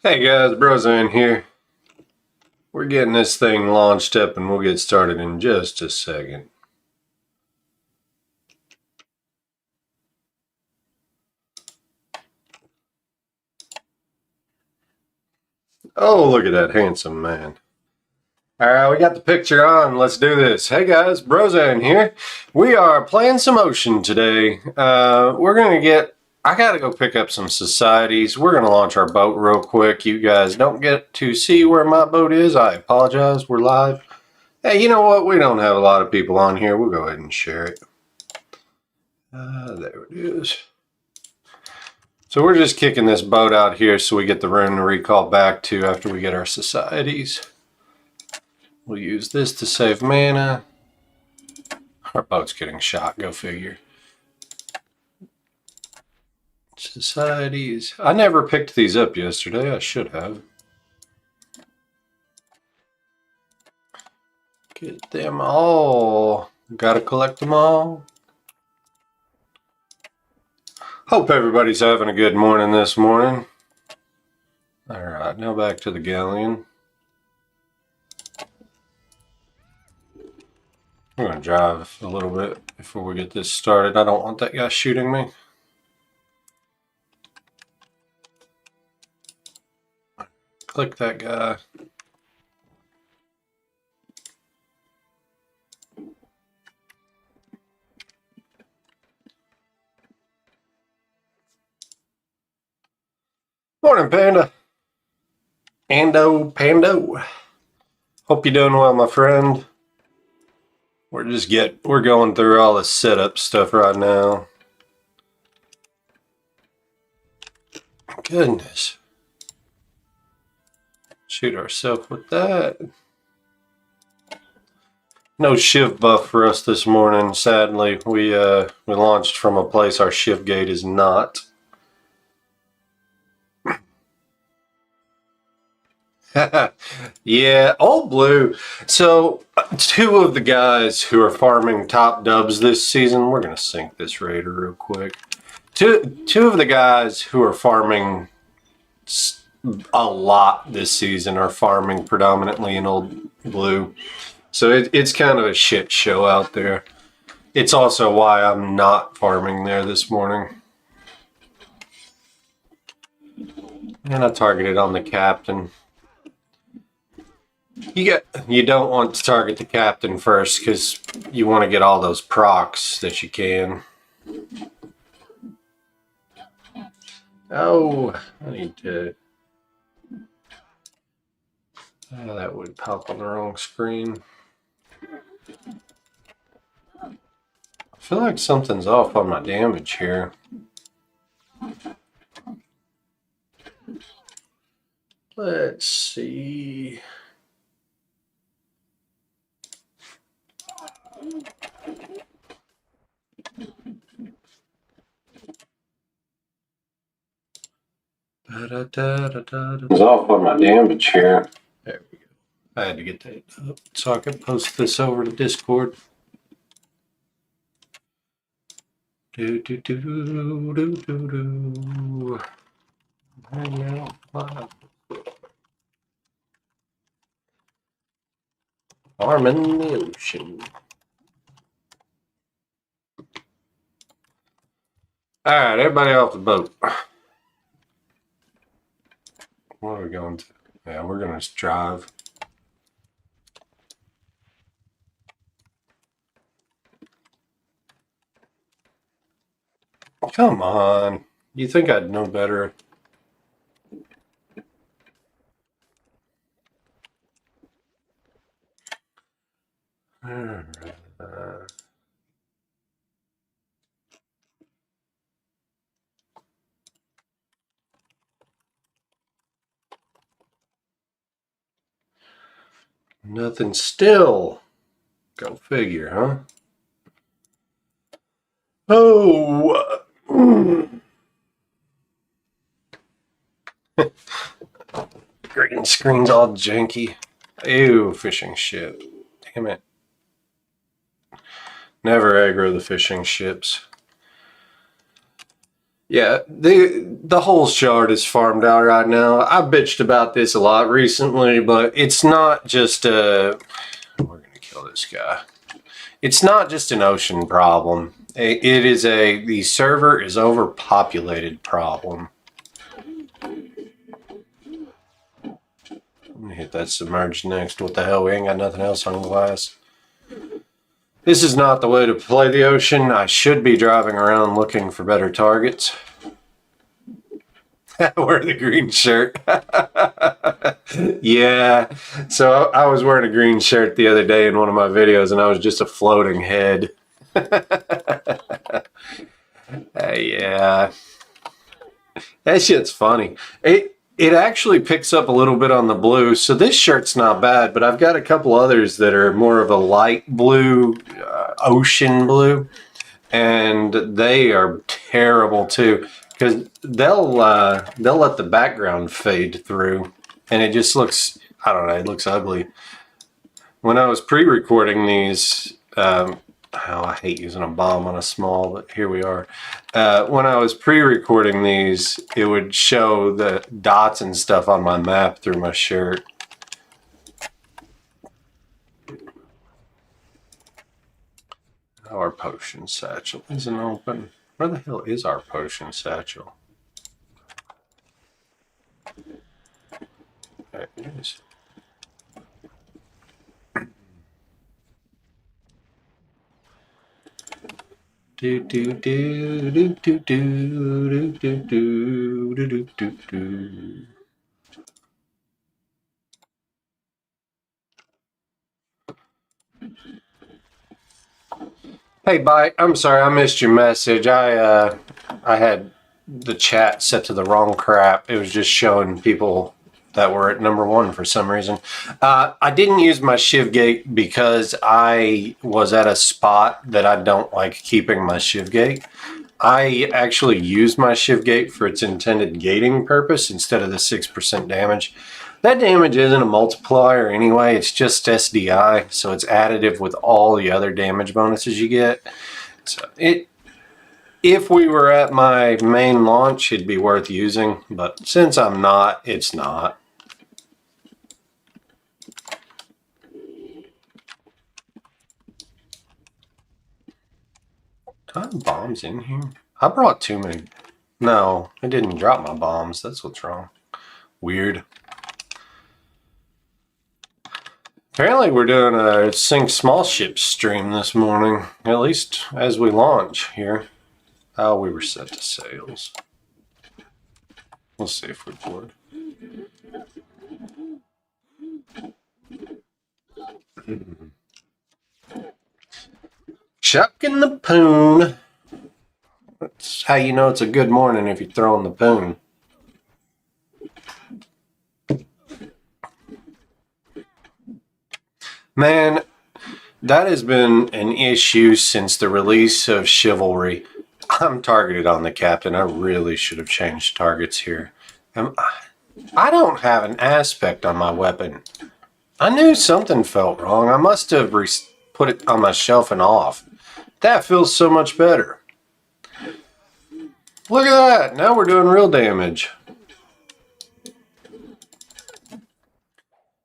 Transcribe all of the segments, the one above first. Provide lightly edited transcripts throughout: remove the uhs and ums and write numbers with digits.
Hey guys, Brozan here. We're getting this thing launched up and we'll get started in just a second. Oh, look at that handsome man. Alright, we got the picture on. Let's do this. Hey guys, Brozan here. We are playing some ocean today. I gotta go pick up some societies. We're gonna launch our boat real quick. You guys don't get to see where my boat is. I apologize. We're live. Hey, you know what? We don't have a lot of people on here. We'll go ahead and share it. There it is. So we're just kicking this boat out here so we get the room to recall back to after we get our societies. We'll use this to save mana. Our boat's getting shot, go figure. Societies. I never picked these up yesterday. I should have. Get them all. Gotta collect them all. Hope everybody's having a good morning this morning. Alright, now back to the galleon. I'm going to drive a little bit before we get this started. I don't want that guy shooting me. Click that guy. Morning, Panda. Pando. Hope you're doing well, my friend. We're going through all the setup stuff right now. Goodness. Shoot ourselves with that. No shiv buff for us this morning, sadly. We launched from a place our shiv gate is not. Yeah, old blue. So two of the guys who are farming top dubs this season, we're gonna sink this raider real quick. Two of the guys who are farming a lot this season are farming predominantly in old blue. So it's kind of a shit show out there. It's also why I'm not farming there this morning. And I targeted on the captain. You don't want to target the captain first because you want to get all those procs that you can. Oh, I need to. Oh, that would pop on the wrong screen. I feel like something's off on my damage here. Let's see. It's off on my damage here. There we go. I had to get that up so I could post this over to Discord. Do. Farming the ocean. Alright, everybody off the boat. What are we going to? Yeah, we're going to drive. Come on. You think I'd know better? Nothing still. Go figure, huh? Oh. Green screen's all janky. Ew, fishing ship. Damn it. Never aggro the fishing ships. Yeah, the whole shard is farmed out right now. I've bitched about this a lot recently, but it's not just a... We're gonna kill this guy. It's not just an ocean problem. It is the server is overpopulated problem. I'm gonna hit that submerged next. What the hell? We ain't got nothing else on glass. This is not the way to play the ocean. I should be driving around looking for better targets. Wear the green shirt. Yeah. So I was wearing a green shirt the other day in one of my videos, and I was just a floating head. Yeah. That shit's funny. It actually picks up a little bit on the blue. So this shirt's not bad, but I've got a couple others that are more of a light blue, ocean blue, and they are terrible too because they'll let the background fade through, and it just looks, I don't know, it looks ugly. When I was pre-recording these, oh, I hate using a bomb on a small, but here we are. When I was pre-recording these, it would show the dots and stuff on my map through my shirt. Our potion satchel isn't open. Where the hell is our potion satchel? There it is. Do do do do do do do do do do do do. Hey, Bite. I'm sorry I missed your message. I had the chat set to the wrong crap. It was just showing people that were at #1 for some reason. I didn't use my shiv gate because I was at a spot that I don't like keeping my shiv gate. I actually use my shiv gate for its intended gating purpose instead of the 6% damage. That damage isn't a multiplier anyway, it's just SDI, so it's additive with all the other damage bonuses you get. So if we were at my main launch, it'd be worth using, but since I'm not, it's not. Do I have bombs in here? I brought too many. No, I didn't drop my bombs. That's what's wrong. Weird. Apparently we're doing a sink small ship stream this morning, at least as we launch here. Oh, we were set to sails. We'll see if we're bored. Chucking the poon. That's how you know it's a good morning if you're throwing the poon. Man, that has been an issue since the release of Chivalry. I'm targeted on the captain. I really should have changed targets here. I don't have an aspect on my weapon. I knew something felt wrong. I must have put it on my shelf and off. That feels so much better. Look at that. Now we're doing real damage.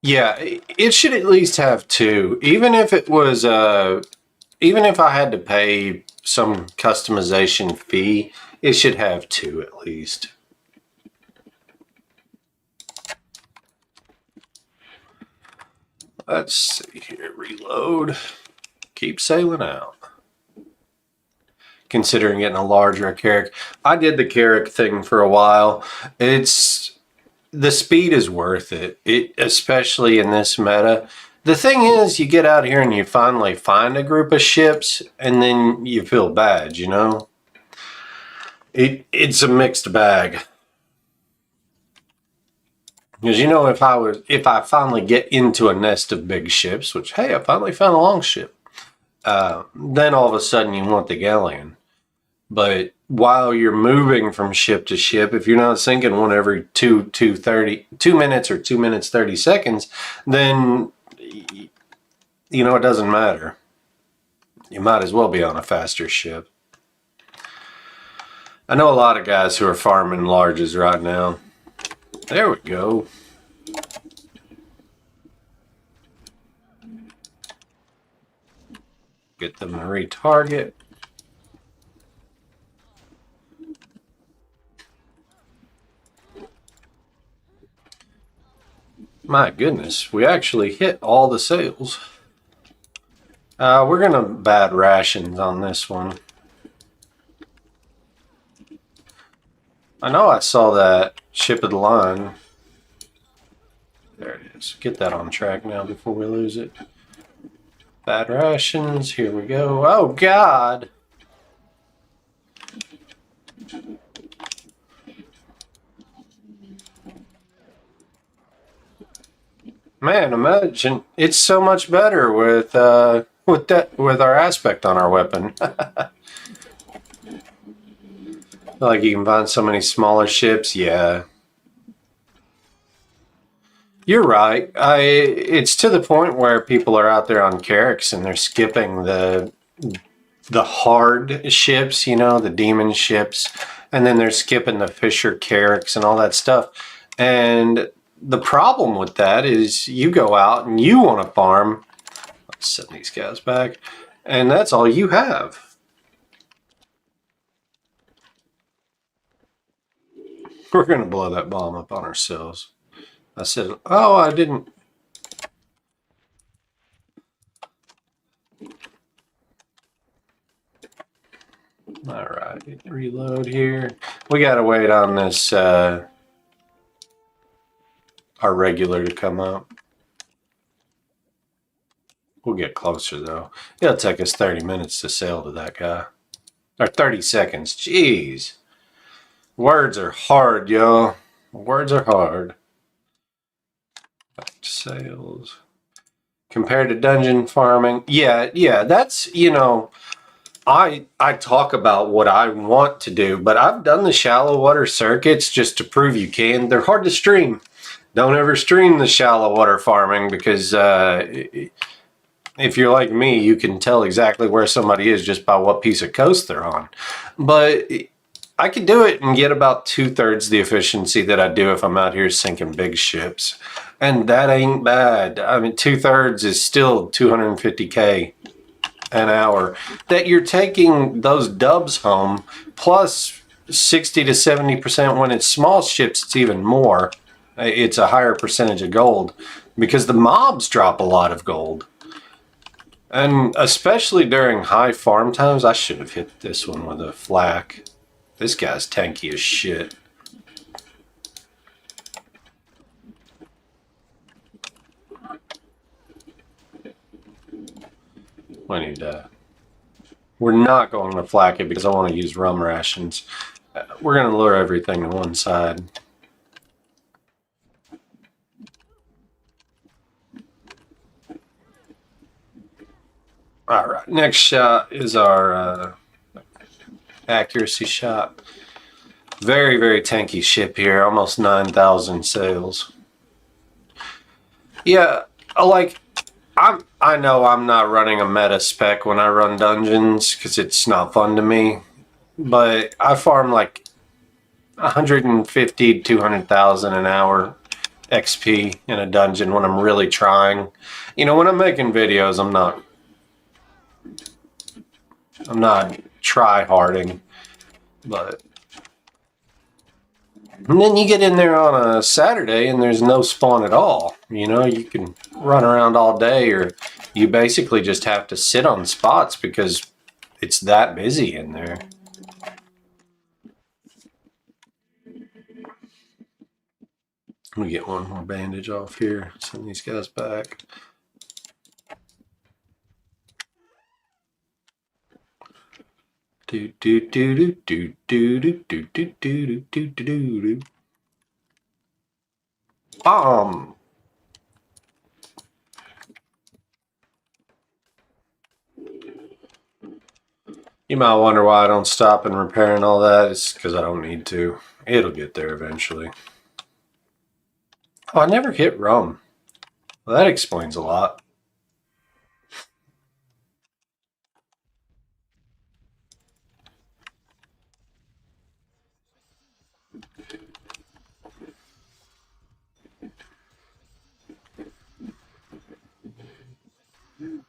Yeah, it should at least have 2. Even if it was, even if I had to pay some customization fee, it should have 2 at least. Let's see here. Reload. Keep sailing out. Considering getting a larger Carrack. I did the Carrack thing for a while. The speed is worth it, especially in this meta. The thing is, you get out here and you finally find a group of ships, and then you feel bad, you know? It's a mixed bag. Because, you know, if I finally get into a nest of big ships, which, hey, I finally found a long ship, then all of a sudden you want the galleon. But while you're moving from ship to ship, if you're not sinking one every 2 minutes or 2 minutes 30 seconds, then you know it doesn't matter. You might as well be on a faster ship. I know a lot of guys who are farming larges right now. There we go. Get them to retarget. My goodness, we actually hit all the sails. We're gonna bad rations on this one. I know I saw that ship of the line. There it is. Get that on track now before we lose it. Bad rations, here we go. Oh God! Man, imagine it's so much better with our aspect on our weapon. Like you can find so many smaller ships. Yeah, you're right. It's to the point where people are out there on Carracks and they're skipping the hard ships, you know, the demon ships, and then they're skipping the Fisher Carracks and all that stuff. And the problem with that is you go out and you want to farm. Let's send these guys back. And that's all you have. We're going to blow that bomb up on ourselves. I said, oh, I didn't. All right, reload here. We got to wait on this, our regular to come up. We'll get closer, though. It'll take us 30 minutes to sail to that guy. Or 30 seconds. Jeez. Words are hard, y'all. Words are hard. Back to sales. Compared to dungeon farming. Yeah, that's, you know, I talk about what I want to do, but I've done the shallow water circuits just to prove you can. They're hard to stream. Don't ever stream the shallow water farming because if you're like me, you can tell exactly where somebody is just by what piece of coast they're on. But I could do it and get about 2/3 the efficiency that I do if I'm out here sinking big ships. And that ain't bad. I mean, 2/3 is still 250K an hour. That you're taking those dubs home, plus 60 to 70% when it's small ships, it's even more. It's a higher percentage of gold because the mobs drop a lot of gold. And especially during high farm times, I should have hit this one with a flak. This guy's tanky as shit. I need we're not going to flak it because I want to use rum rations. We're going to lure everything to one side. All right, next shot is our accuracy shot. Very, very tanky ship here, almost 9,000 sails. Yeah, like, I know I'm not running a meta spec when I run dungeons because it's not fun to me, but I farm like 150, 200,000 an hour XP in a dungeon when I'm really trying. You know, when I'm making videos, I'm not try-harding, but and then you get in there on a Saturday and there's no spawn at all. You know, you can run around all day, or you basically just have to sit on spots because it's that busy in there. Let me get one more bandage off here. Send these guys back. Do do do do do do do do do do do do do. Bomb. You might wonder why I don't stop and repair and all that. It's because I don't need to. It'll get there eventually. Oh, I never hit rum. Well, that explains a lot.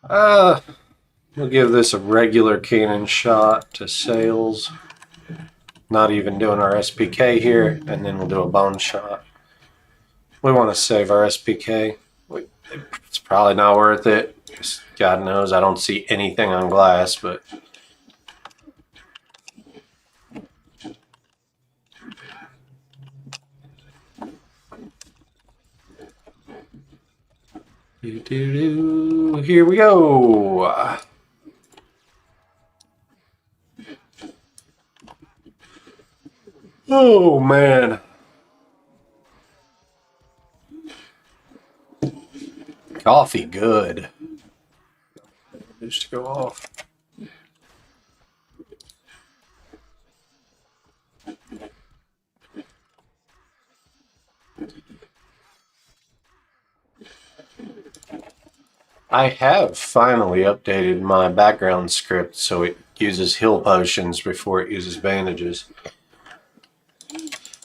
We'll give this a regular cannon shot to sails. Not even doing our SPK here, and then we'll do a bone shot. We want to save our SPK. It's probably not worth it. God knows I don't see anything on glass, but here we go. Oh man. Coffee good. Just to go off. I have finally updated my background script so it uses heal potions before it uses bandages.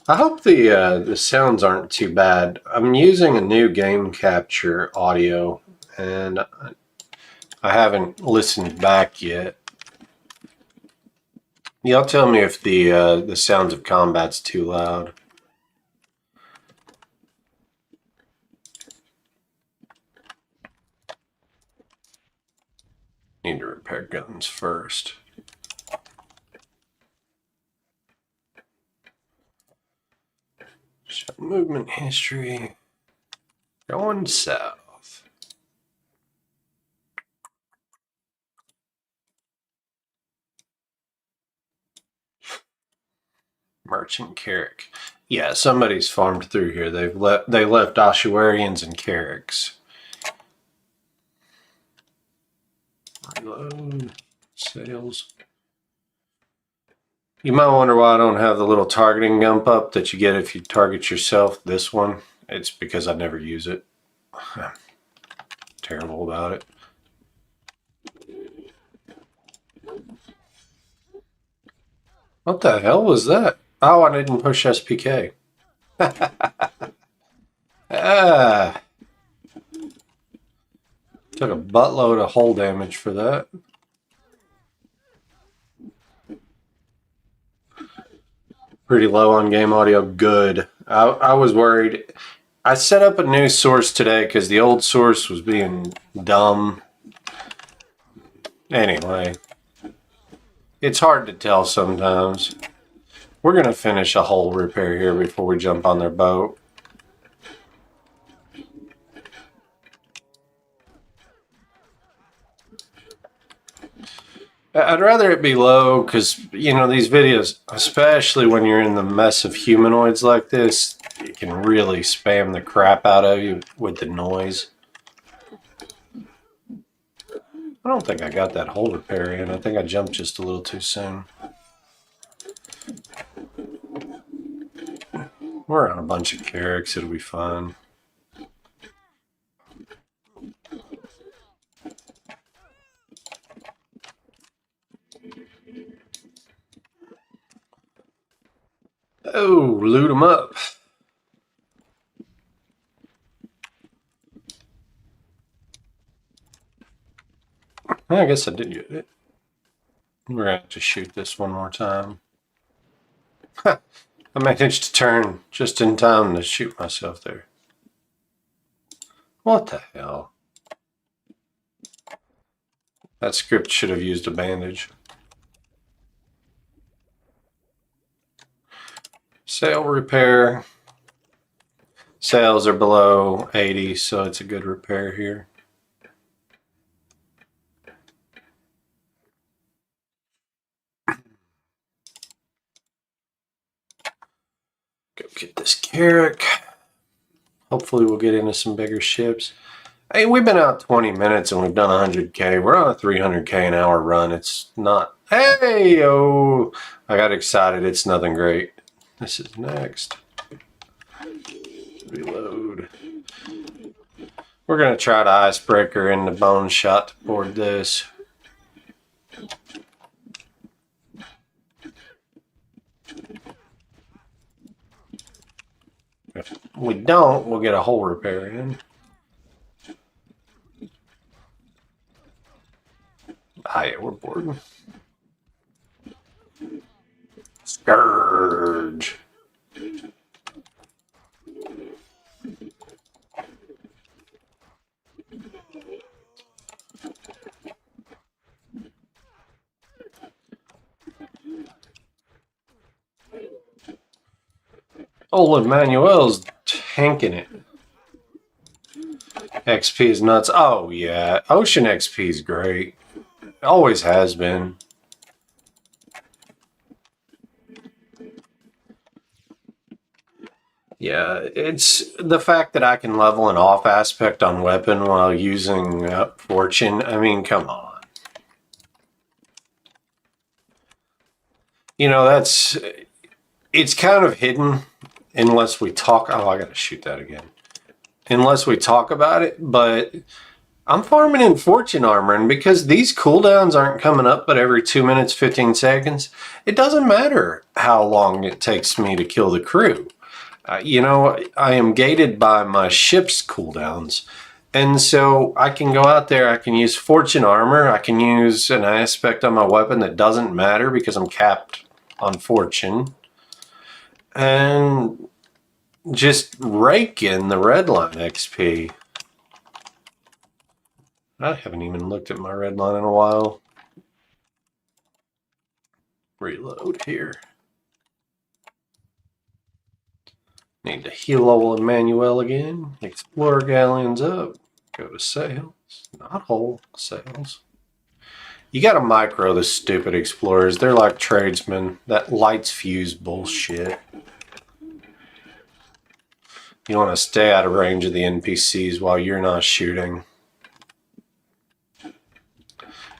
I hope the sounds aren't too bad. I'm using a new game capture audio, and I haven't listened back yet. Y'all tell me if the sounds of combat's too loud. Need to repair guns first. Movement history. Going south. Merchant Carrick. Yeah, somebody's farmed through here. They left Ossuarians and Carricks. Reload. Sales. You might wonder why I don't have the little targeting gump up that you get if you target yourself. This one, it's because I never use it. I'm terrible about it. What the hell was that? Oh, I didn't push SPK. Ah. Took a buttload of hull damage for that. Pretty low on game audio. Good. I was worried. I set up a new source today because the old source was being dumb. Anyway, it's hard to tell sometimes. We're going to finish a hull repair here before we jump on their boat. I'd rather it be low because, you know, these videos, especially when you're in the mess of humanoids like this, it can really spam the crap out of you with the noise. I don't think I got that hull repair in. I think I jumped just a little too soon. We're on a bunch of Carricks. It'll be fine. Oh, loot them up. I guess I did get it. We're going to have to shoot this one more time. I managed to turn just in time to shoot myself there. What the hell? That script should have used a bandage. Sail repair. Sails are below 80, so it's a good repair here. Go get this Carrick. Hopefully we'll get into some bigger ships. Hey, we've been out 20 minutes and we've done 100K. We're on a 300K an hour run. It's not... Hey, oh, I got excited. It's nothing great. This is next. Reload. We're going to try to icebreaker in the bone shot to board this. If we don't, we'll get a hull repair in. Ah, yeah, we're bored. Scourge. Old Emmanuel's tanking it. XP is nuts. Oh, yeah. Ocean XP is great. Always has been. Yeah, it's the fact that I can level an off aspect on weapon while using fortune. I mean, come on. You know, it's kind of hidden unless we talk. Oh, I got to shoot that again. Unless we talk about it, but I'm farming in fortune armor, and because these cooldowns aren't coming up but every 2 minutes, 15 seconds, it doesn't matter how long it takes me to kill the crew. You know, I am gated by my ship's cooldowns. And so I can go out there, I can use fortune armor, I can use an aspect on my weapon that doesn't matter because I'm capped on fortune. And just rake in the red line XP. I haven't even looked at my red line in a while. Reload here. Need to heal old Emmanuel again. Explorer galleons up. Go to sales. Not whole sales. You gotta micro the stupid explorers. They're like tradesmen. That lights fuse bullshit. You want to stay out of range of the NPCs while you're not shooting.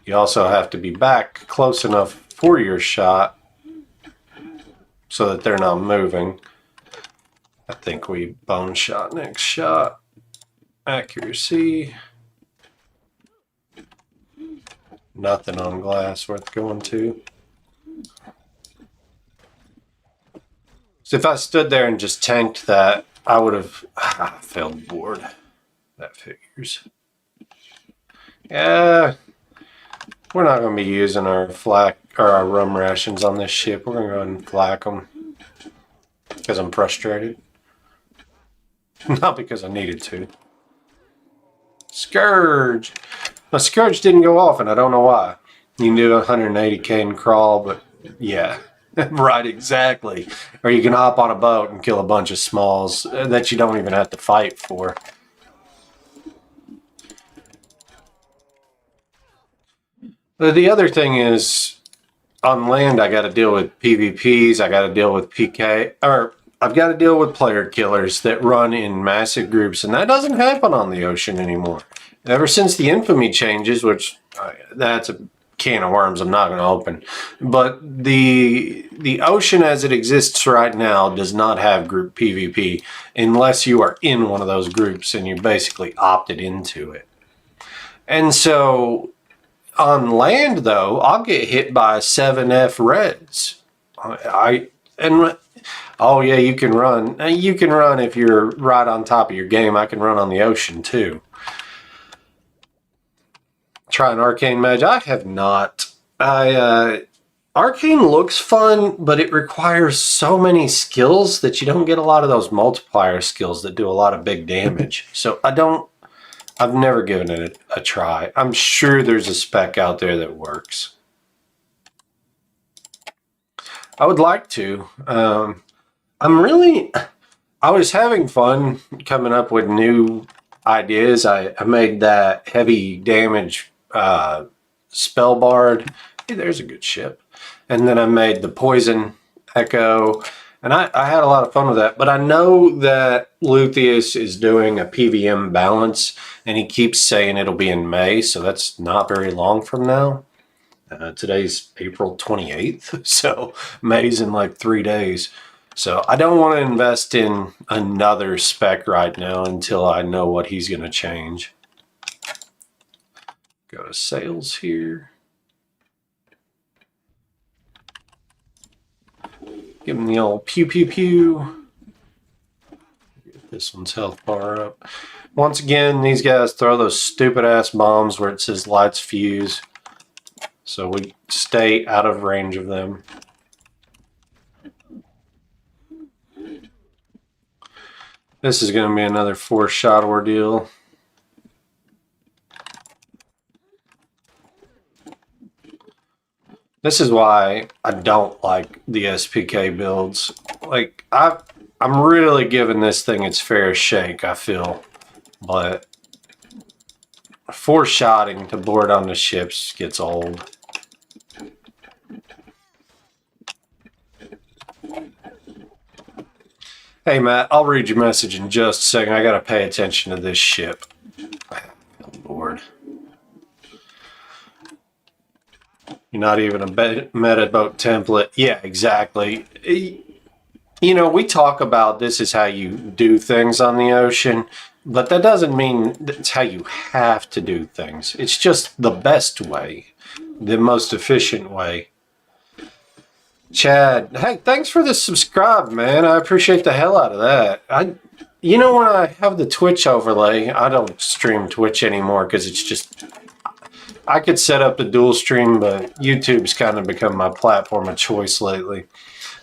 You also have to be back close enough for your shot so that they're not moving. I think we bone shot next shot. Accuracy. Nothing on glass worth going to. So if I stood there and just tanked that, I would have failed the board. That figures. Yeah, we're not going to be using our flak or our rum rations on this ship. We're going to go ahead and flak them because I'm frustrated. Not because I needed to. Scourge. My Scourge didn't go off, and I don't know why. You can do 180k and crawl, but yeah. Right, exactly. Or you can hop on a boat and kill a bunch of smalls that you don't even have to fight for. The other thing is, on land, I got to deal with PvPs, I got to deal with PK, or I've got to deal with player killers that run in massive groups, and that doesn't happen on the ocean anymore. Ever since the infamy changes, which that's a can of worms I'm not going to open, but the ocean as it exists right now does not have group PvP unless you are in one of those groups and you basically opted into it. And so on land, though, I'll get hit by 7F reds. Oh yeah, you can run. You can run if you're right on top of your game. I can run on the ocean too. Try an arcane mage. I have not. Arcane looks fun, but it requires so many skills that you don't get a lot of those multiplier skills that do a lot of big damage. So I've never given it a try. I'm sure there's a spec out there that works. I would like to. I was having fun coming up with new ideas. I made that heavy damage spell bard. Hey, there's a good ship. And then I made the poison echo. And I had a lot of fun with that. But I know that Luthieus is doing a PvM balance, and he keeps saying it'll be in May, so that's not very long from now. Today's April 28th, so May's in like 3 days. So I don't want to invest in another spec right now until I know what he's going to change. Go to sales here. Give him the old pew pew pew. Get this one's health bar up. Once again, these guys throw those stupid ass bombs where it says lights fuse. so we stay out of range of them. This is going to be another 4-shot ordeal. This is why I don't like the SPK builds. Like, I'm really giving this thing its fair shake, I feel. But 4-shotting to board on the ships gets old. Hey, Matt, I'll read your message in just a second. I got to pay attention to this ship. Lord. You're not even a meta boat template. Yeah, exactly. You know, we talk about this is how you do things on the ocean, but that doesn't mean it's how you have to do things. It's just the best way, the most efficient way. Chad, hey, thanks for the subscribe, man. I appreciate the hell out of that. You know, when I have the Twitch overlay, I don't stream Twitch anymore because it's just, I could set up the dual stream, but YouTube's kind of become my platform of choice lately.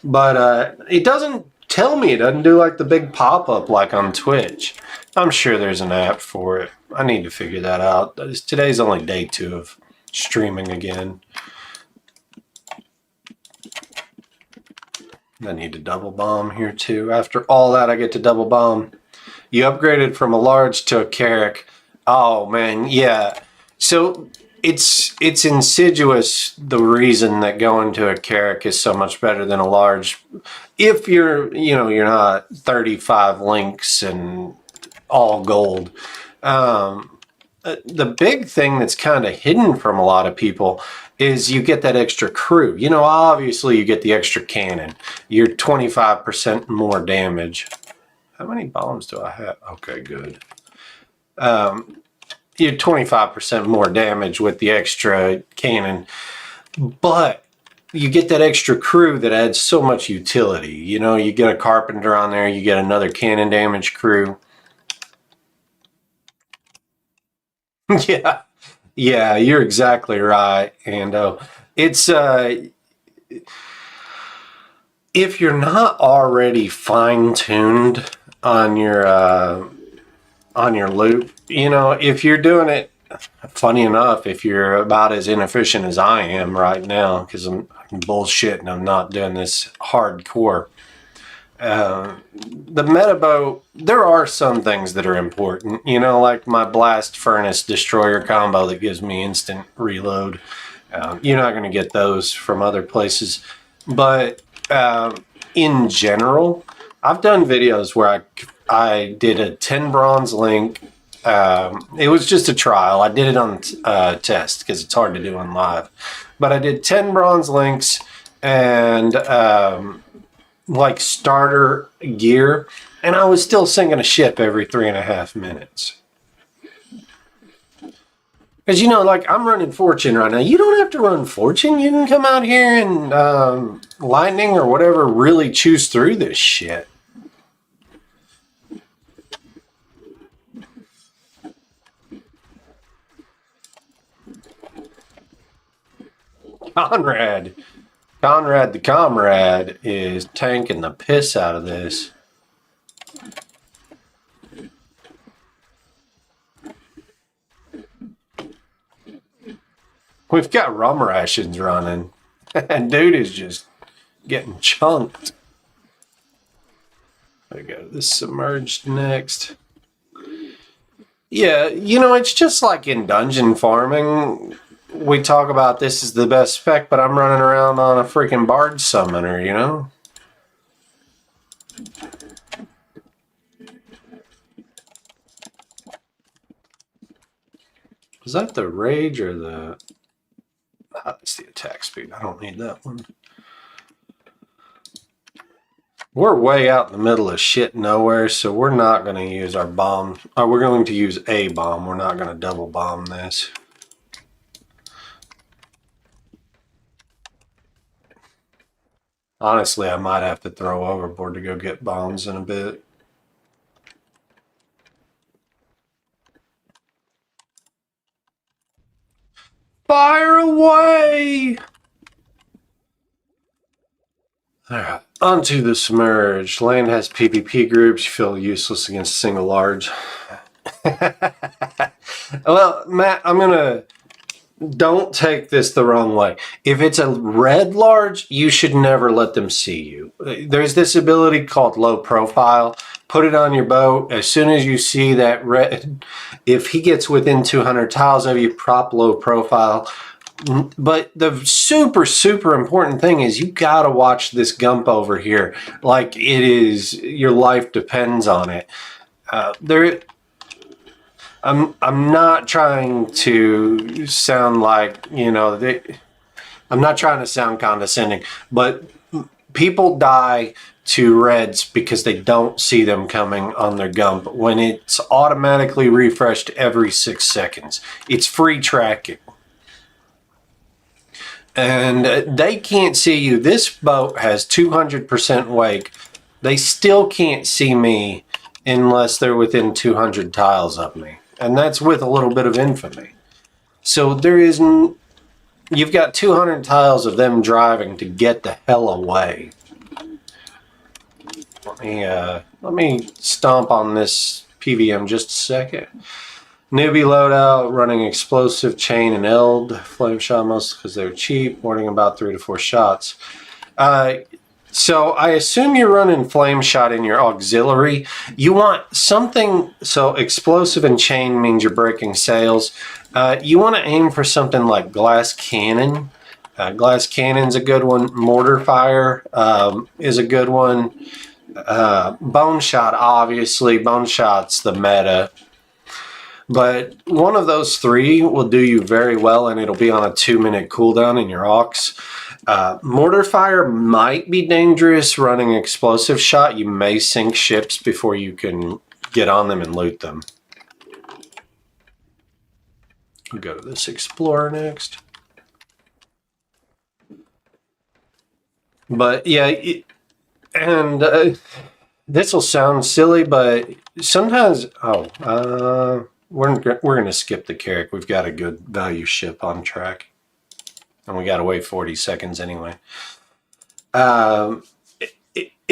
But it doesn't tell me. It doesn't do like the big pop-up like on Twitch. I'm sure there's an app for it. I need to figure that out. Today's only day 2 of streaming again. I need to double bomb here too. After all that, I get to double bomb. You upgraded from a large to a Carrack. Oh man, yeah. So it's insidious, the reason that going to a Carrack is so much better than a large. If you're, you know, you're not 35 links and all gold. The big thing that's kind of hidden from a lot of people is you get that extra crew. You know, obviously you get the extra cannon. You're 25% more damage. How many bombs do I have? Okay, good. You're 25% more damage with the extra cannon, but you get that extra crew that adds so much utility. You know, you get a carpenter on there, you get another cannon damage crew. Yeah. Yeah, you're exactly right. And it's if you're not already fine-tuned on your loop, you know, if you're doing it, funny enough, if you're about as inefficient as I am right now, because I'm bullshit and I'm not doing this hardcore. The meta boat, there are some things that are important, you know, like my blast furnace destroyer combo that gives me instant reload. You're not going to get those from other places, but in general, I've done videos where I did a 10 bronze link. It was just a trial. I did it on test because it's hard to do on live, but I did 10 bronze links and like starter gear, and I was still sinking a ship every 3.5 minutes. Because, you know, like, I'm running Fortune right now. You don't have to run Fortune. You can come out here and Lightning or whatever really choose through this shit. Conrad the Comrade is tanking the piss out of this. We've got rum rations running, and dude is just getting chunked. I go this submerged next. Yeah, you know, it's just like in dungeon farming. We talk about this is the best spec, but I'm running around on a freaking bard summoner, you know? Is that the rage or the... That's the attack speed. I don't need that one. We're way out in the middle of shit nowhere, so we're not going to use our bomb. We're going to use a bomb. We're not going to double bomb this. Honestly, I might have to throw overboard to go get bombs in a bit. Fire away! Alright, onto the submerged. Land has PvP groups. You feel useless against a single large. Well, Matt, don't take this the wrong way. If it's a red large, you should never let them see you. There's this ability called low profile. Put it on your boat. As soon as you see that red, if he gets within 200 tiles of you, prop low profile. But the super, super important thing is you gotta watch this gump over here. Like it is, your life depends on it. I'm not trying to sound like, I'm not trying to sound condescending, but people die to reds because they don't see them coming on their gump when it's automatically refreshed every 6 seconds. It's free tracking. And they can't see you. This boat has 200% wake. They still can't see me unless they're within 200 tiles of me. And that's with a little bit of infamy. So you've got 200 tiles of them driving to get the hell away. Let me stomp on this PvM just a second. Newbie loadout, running explosive, chain, and eld. Flame shot most because they're cheap. Warning about 3 to 4 shots. So I assume you're running flame shot in your auxiliary. You want something, so explosive and chain means you're breaking sails. You want to aim for something like glass cannon. Glass cannon's a good one. Mortar fire is a good one. Bone shot, obviously. Bone shot's the meta. But one of those three will do you very well, and it'll be on a 2-minute cooldown in your aux. Mortar fire might be dangerous running explosive shot. You may sink ships before you can get on them and loot them. We'll go to this explorer next. But yeah, this will sound silly, but sometimes, we're going to skip the Carrick. We've got a good value ship on track. And we got to wait 40 seconds anyway. It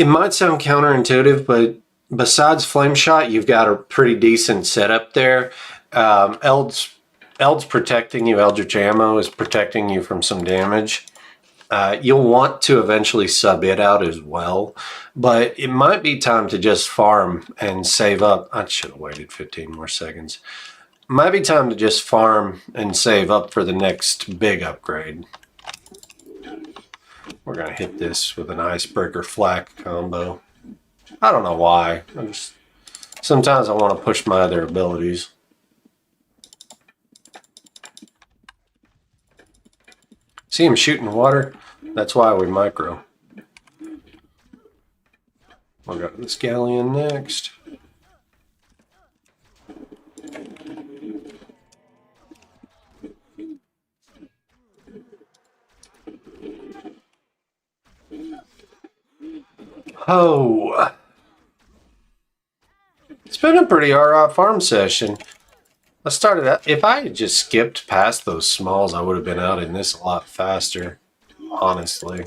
might sound counterintuitive, but besides flame shot, you've got a pretty decent setup there. Eld's protecting you. Eldritch ammo is protecting you from some damage. You'll want to eventually sub it out as well, but it might be time to just farm and save up. I should have waited 15 more seconds. Might be time to just farm and save up for the next big upgrade. We're going to hit this with an icebreaker flak combo. I don't know why. Sometimes I want to push my other abilities. See him shooting water? That's why we micro. We'll go to this galleon next. Oh, it's been a pretty alright farm session. I started out, if I had just skipped past those smalls, I would have been out in this a lot faster, honestly.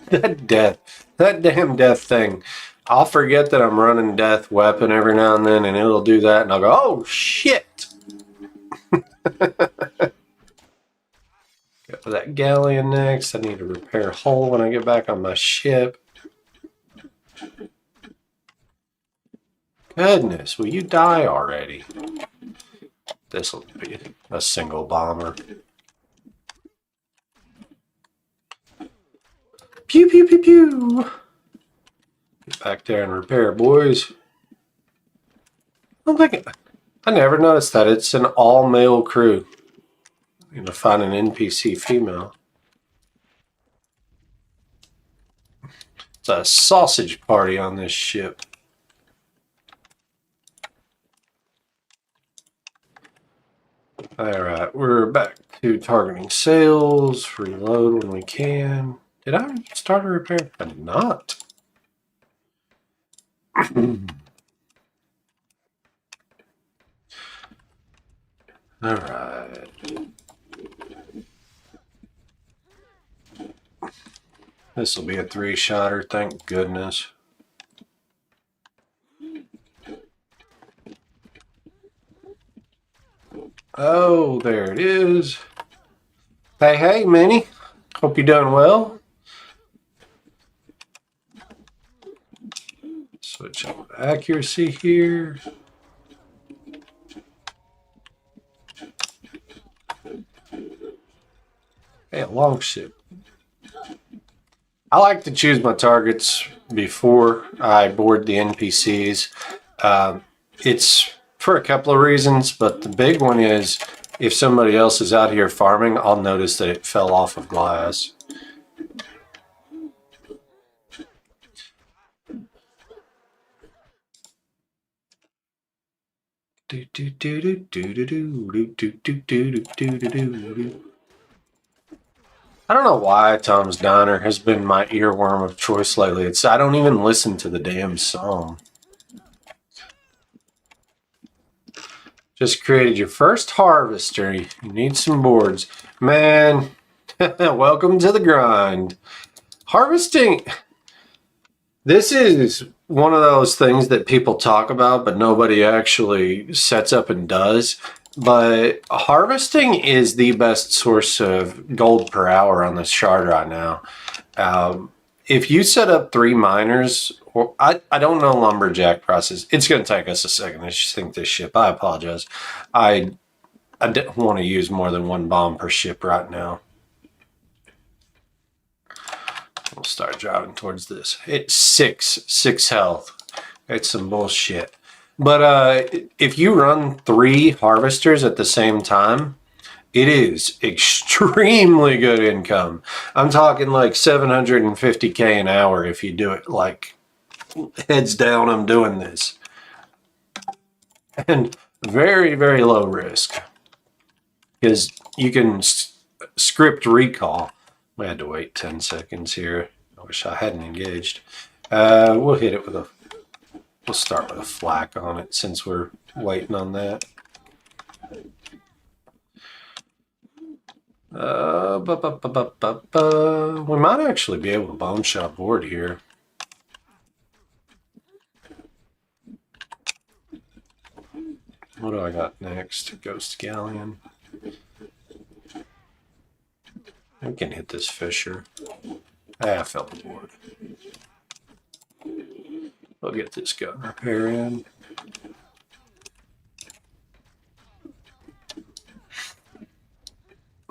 That damn death thing. I'll forget that I'm running death weapon every now and then, and it'll do that, and I'll go, oh shit! Go to that galleon next. I need to repair hull when I get back on my ship. Goodness, will you die already? This will be a single bomber. Pew, pew, pew, pew. Get back there and repair, boys. I never noticed that. It's an all-male crew. I'm going to find an NPC female. It's a sausage party on this ship. Alright, we're back to targeting sails. Reload when we can. Did I start a repair? I did not. All right. This will be a 3-shotter, thank goodness. Oh, there it is. Hey, hey, Minnie. Hope you're doing well. Switch up accuracy here. Hey, a long ship. I like to choose my targets before I board the NPCs. It's for a couple of reasons, but the big one is if somebody else is out here farming, I'll notice that it fell off of glass. I don't know why Tom's Diner has been my earworm of choice lately. I don't even listen to the damn song. Just created your first harvester. You need some boards. Man, welcome to the grind. Harvesting. This is one of those things that people talk about, but nobody actually sets up and does. But harvesting is the best source of gold per hour on this shard right now. If you set up 3 miners, or I don't know lumberjack prices. It's going to take us a second to think this ship. I apologize. I don't want to use more than 1 bomb per ship right now. We'll start driving towards this. It's 6 health. It's some bullshit. But if you run 3 harvesters at the same time, it is extremely good income. I'm talking like 750K an hour if you do it like heads down. I'm doing this. And very, very low risk. Because you can script recall. We had to wait 10 seconds here. I wish I hadn't engaged. We'll hit it with a... We'll start with a flak on it since we're waiting on that. We might actually be able to bone shot board here. What do I got next? Ghost Galleon. We can hit this Fisher. I fell aboard. I'll get this gun repair in.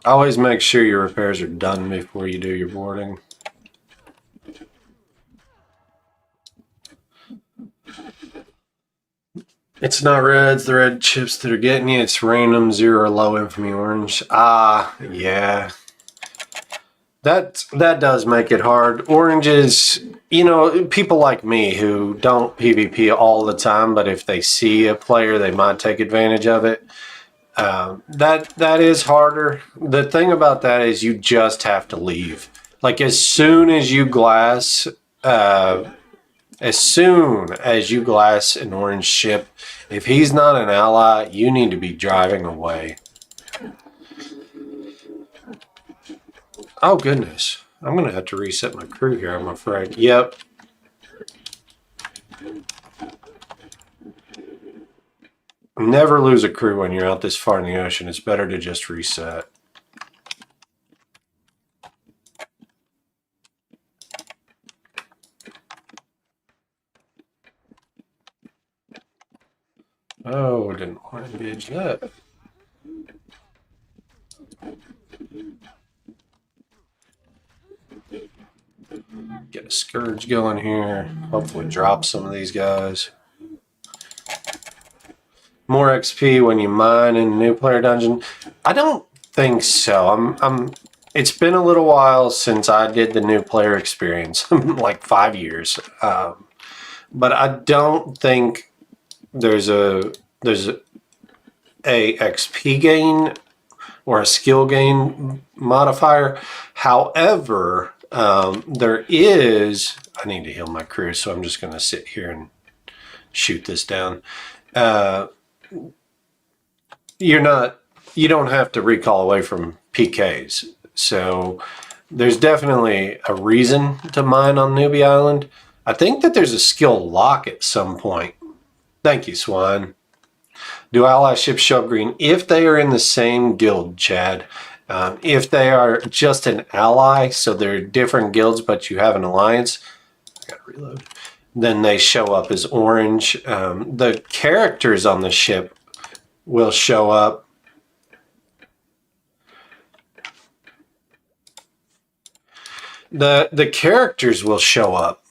Always make sure your repairs are done before you do your boarding. It's not red, it's the red chips that are getting you. It's random 0 low infamy orange. Ah, yeah. That does make it hard. Oranges, you know, people like me who don't PvP all the time, but if they see a player, they might take advantage of it. That is harder. The thing about that is you just have to leave. Like as soon as you glass an orange ship, if he's not an ally, you need to be driving away. Oh, goodness. I'm going to have to reset my crew here, I'm afraid. Yep. Never lose a crew when you're out this far in the ocean. It's better to just reset. Oh, I didn't want to engage that. Get a Scourge going here. Hopefully drop some of these guys. More XP when you mine in a new player dungeon? I don't think so. It's been a little while since I did the new player experience, like 5 years. But I don't think there's a XP gain or a skill gain modifier. However, there is... I need to heal my crew, so I'm just going to sit here and shoot this down. You're not you don't have to recall away from PKs. So there's definitely a reason to mine on Newbie Island. I think that there's a skill lock at some point. Thank you, Swine. Do ally ships show up green if they are in the same guild, Chad? If they are just an ally, so they're different guilds, but you have an alliance, I gotta reload, then they show up as orange. The characters on the ship will show up. The characters will show up.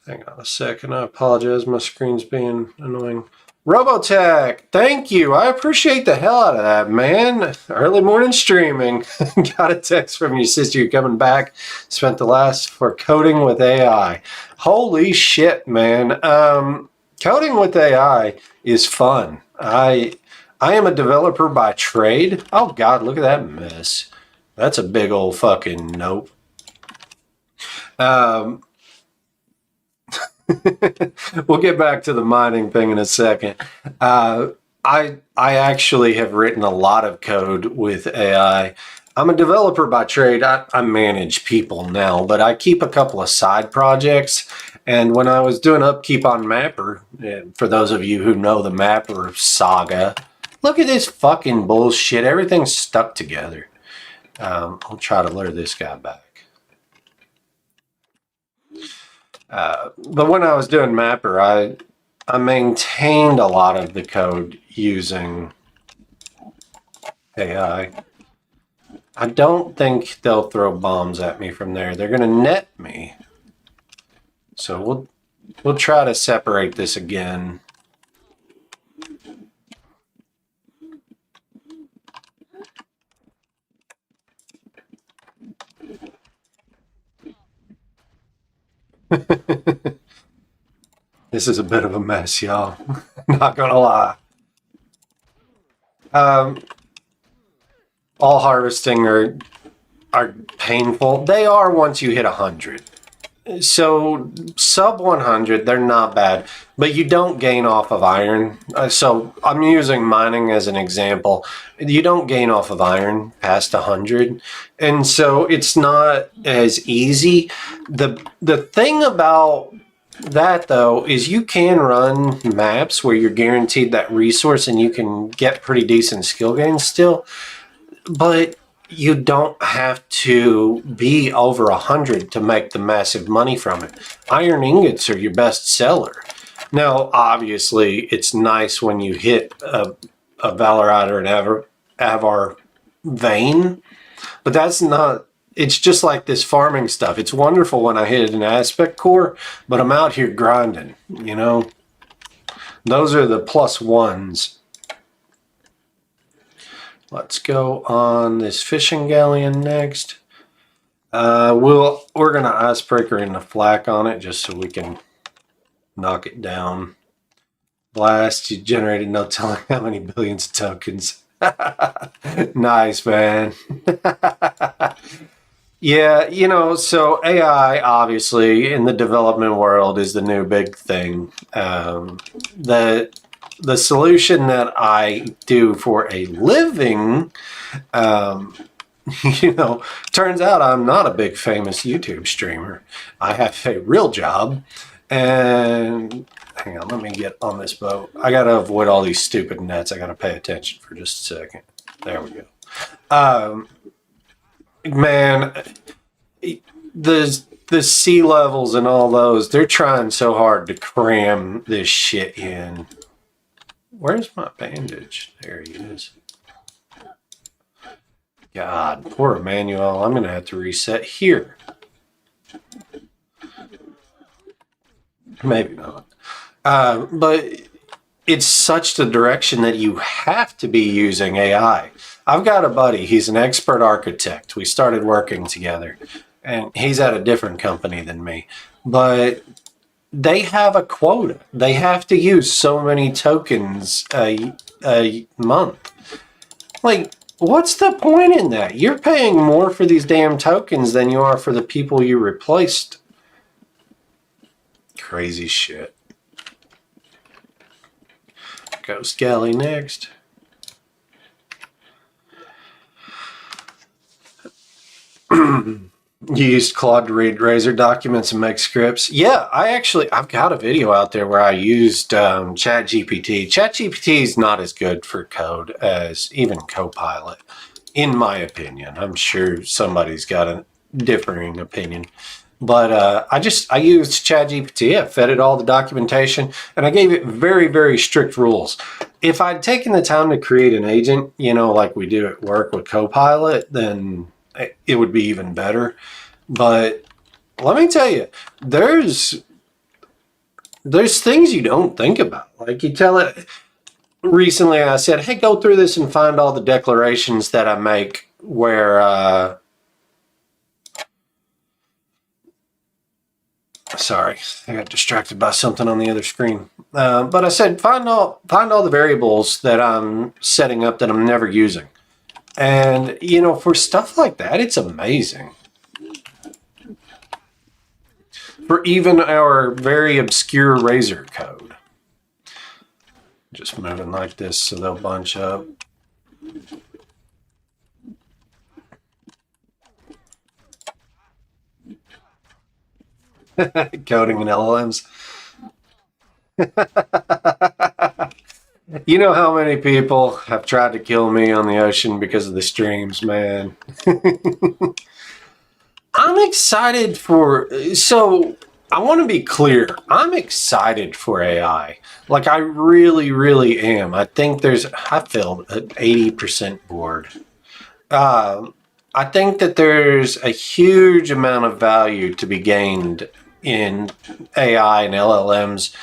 Hang on a second. I apologize. My screen's being annoying. Robotech, thank you. I appreciate the hell out of that, man. Early morning streaming. Got a text from your sister. You're coming back. Spent the last for coding with AI. Holy shit, man. Coding with AI is fun. I am a developer by trade. Oh, God, look at that mess. That's a big old fucking nope. We'll get back to the mining thing in a second. I actually have written a lot of code with AI. I'm a developer by trade. I manage people now, but I keep a couple of side projects. And when I was doing upkeep on Mapper, for those of you who know the Mapper saga, look at this fucking bullshit. Everything's stuck together. I'll try to lure this guy back. But when I was doing Mapper, I maintained a lot of the code using AI. I don't think they'll throw bombs at me from there. They're going to net me. So we'll try to separate this again. This is a bit of a mess, y'all. Not gonna lie. All harvesting are painful. They are once you hit 100. So sub 100, they're not bad, but you don't gain off of iron. So I'm using mining as an example. You don't gain off of iron past 100, and so it's not as easy. The thing about that though is you can run maps where you're guaranteed that resource and you can get pretty decent skill gains still, but you don't have to be over 100 to make the massive money from it. Iron ingots are your best seller. Now, obviously, it's nice when you hit a Valorite or an Avar vein, but that's not, it's just like this farming stuff. It's wonderful when I hit an aspect core, but I'm out here grinding, you know? Those are the plus ones. Let's go on this fishing galleon next. We're gonna icebreaker in the flak on it just so we can knock it down. Blast, you generated no telling how many billions of tokens. Nice, man. Yeah, you know, so AI obviously in the development world is the new big thing. The solution that I do for a living, you know, turns out I'm not a big famous YouTube streamer. I have a real job, and hang on, let me get on this boat. I got to avoid all these stupid nets. I got to pay attention for just a second. There we go. Man, the sea levels and all those, they're trying so hard to cram this shit in. Where's my bandage? There he is. God, poor Emmanuel. I'm going to have to reset here. Maybe not. But it's such the direction that you have to be using AI. I've got a buddy. He's an expert architect. We started working together. And he's at a different company than me. But they have a quota. They have to use so many tokens a month. Like, what's the point in that? You're paying more for these damn tokens than you are for the people you replaced. Crazy shit. Ghost Galley next. You used Claude to read Razor documents and make scripts. Yeah, I've got a video out there where I used ChatGPT. ChatGPT is not as good for code as even Copilot, in my opinion. I'm sure somebody's got a differing opinion. But I used ChatGPT. I fed it all the documentation, and I gave it very, very strict rules. If I'd taken the time to create an agent, like we do at work with Copilot, then it would be even better. But let me tell you, there's things you don't think about. Like you tell it. Recently, I said, hey, go through this and find all the declarations that I make where... Sorry, I got distracted by something on the other screen. But I said, find all the variables that I'm setting up that I'm never using. And, for stuff like that, it's amazing. For even our very obscure Razor code. Just moving like this so they'll bunch up. Coding in LLMs. You know how many people have tried to kill me on the ocean because of the streams, man. I'm excited I want to be clear. I'm excited for AI. Like, I really, really am. I think I feel 80% bored. I think that there's a huge amount of value to be gained in AI and LLMs.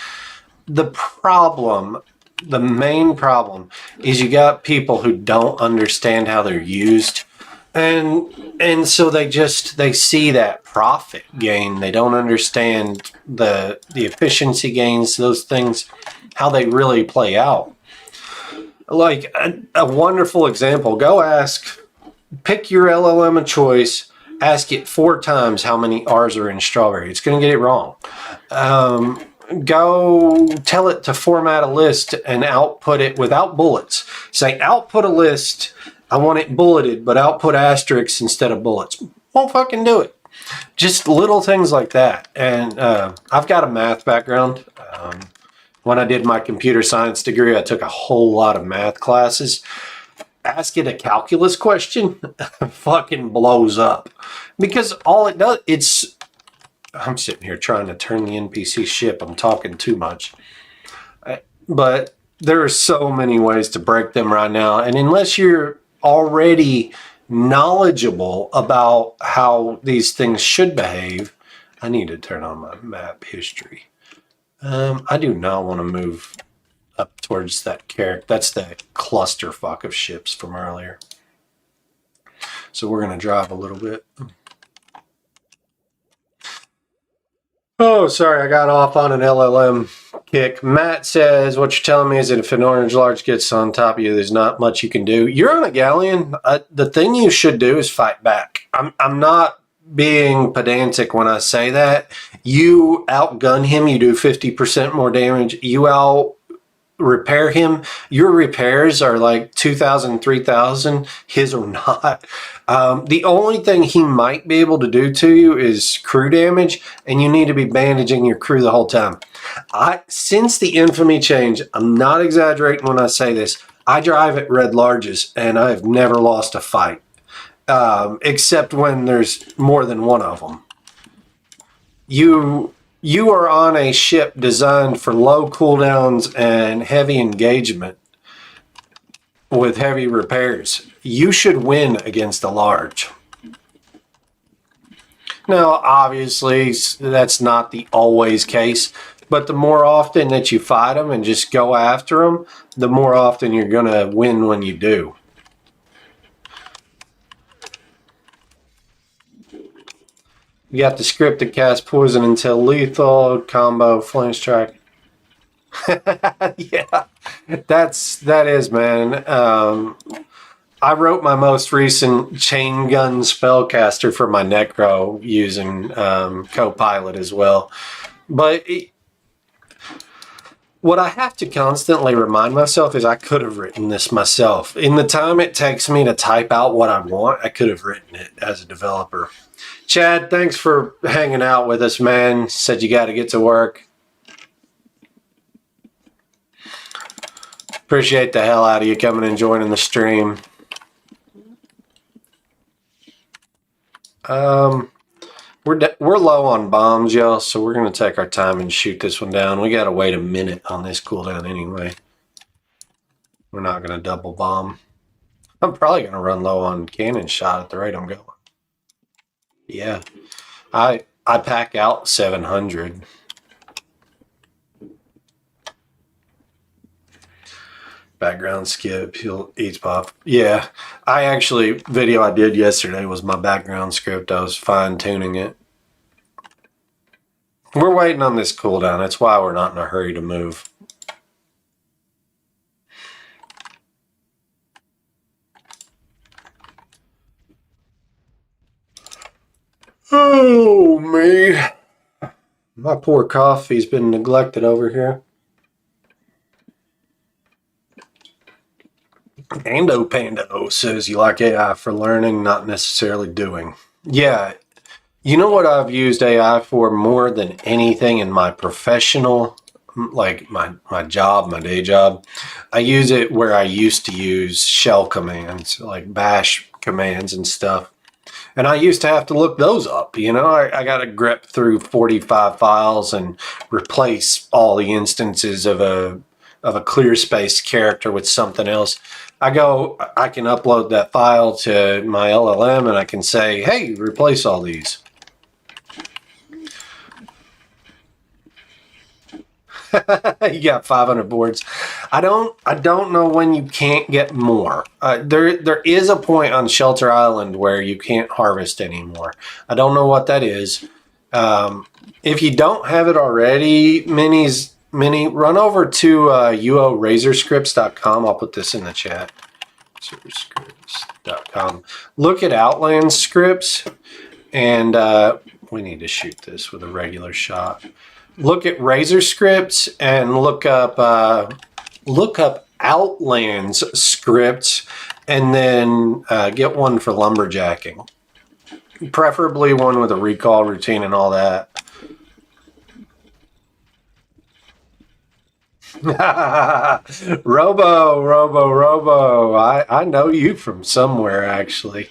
The main problem is you got people who don't understand how they're used. And so they see that profit gain. They don't understand the efficiency gains, those things, how they really play out. Like a wonderful example, pick your LLM of choice, ask it 4 times how many R's are in strawberry. It's going to get it wrong. Go tell it to format a list and output it without bullets. Say, output a list. I want it bulleted, but output asterisks instead of bullets. Won't fucking do it. Just little things like that. And I've got a math background. When I did my computer science degree, I took a whole lot of math classes. Ask it a calculus question, fucking blows up. Because all it does, I'm sitting here trying to turn the NPC ship. I'm talking too much. But there are so many ways to break them right now. And unless you're already knowledgeable about how these things should behave, I need to turn on my map history. I do not want to move up towards that character. That's the clusterfuck of ships from earlier. So we're going to drive a little bit. Oh, sorry, I got off on an LLM kick. Matt says, what you're telling me is that if an orange large gets on top of you, there's not much you can do. You're on a galleon. The thing you should do is fight back. I'm not being pedantic when I say that. You outgun him, you do 50% more damage. You out repair him. Your repairs are like 2,000, 3,000. His are not. The only thing he might be able to do to you is crew damage, and you need to be bandaging your crew the whole time. Since the infamy change, I'm not exaggerating when I say this, I drive at red larges, and I've never lost a fight, except when there's more than one of them. You are on a ship designed for low cooldowns and heavy engagement with heavy repairs. You should win against a large. Now, obviously, that's not the always case, but the more often that you fight them and just go after them, the more often you're going to win when you do. You got the script to cast poison until lethal, combo, flame strike. Yeah, that is, man. I wrote my most recent chain gun spellcaster for my Necro using Copilot as well. But what I have to constantly remind myself is I could have written this myself. In the time it takes me to type out what I want, I could have written it as a developer. Chad, thanks for hanging out with us, man. Said you got to get to work. Appreciate the hell out of you coming and joining the stream. We're low on bombs, y'all, so we're going to take our time and shoot this one down. We got to wait a minute on this cooldown anyway. We're not going to double bomb. I'm probably going to run low on cannon shot at the rate I'm going. Yeah. I pack out 700. Background skip, he'll eat pop. Yeah, video I did yesterday was my background script. I was fine tuning it. We're waiting on this cooldown. That's why we're not in a hurry to move. Oh, me. My poor coffee's been neglected over here. Ando Pando says you like AI for learning, not necessarily doing. Yeah, you know what I've used AI for more than anything in my professional, like my job, my day job? I use it where I used to use shell commands, like bash commands and stuff. And I used to have to look those up. You know, I got to grep through 45 files and replace all the instances of a clear space character with something else. I can upload that file to my LLM and I can say, hey, replace all these. You got 500 boards. I don't know when you can't get more. There is a point on Shelter Island where you can't harvest anymore. I don't know what that is. If you don't have it already, run over to uorazorscripts.com. I'll put this in the chat. Razorscripts.com. Look at Outlands scripts, and we need to shoot this with a regular shot. Look at Razor scripts and look up Outlands scripts, and then get one for lumberjacking. Preferably one with a recall routine and all that. Robo. I know you from somewhere, actually.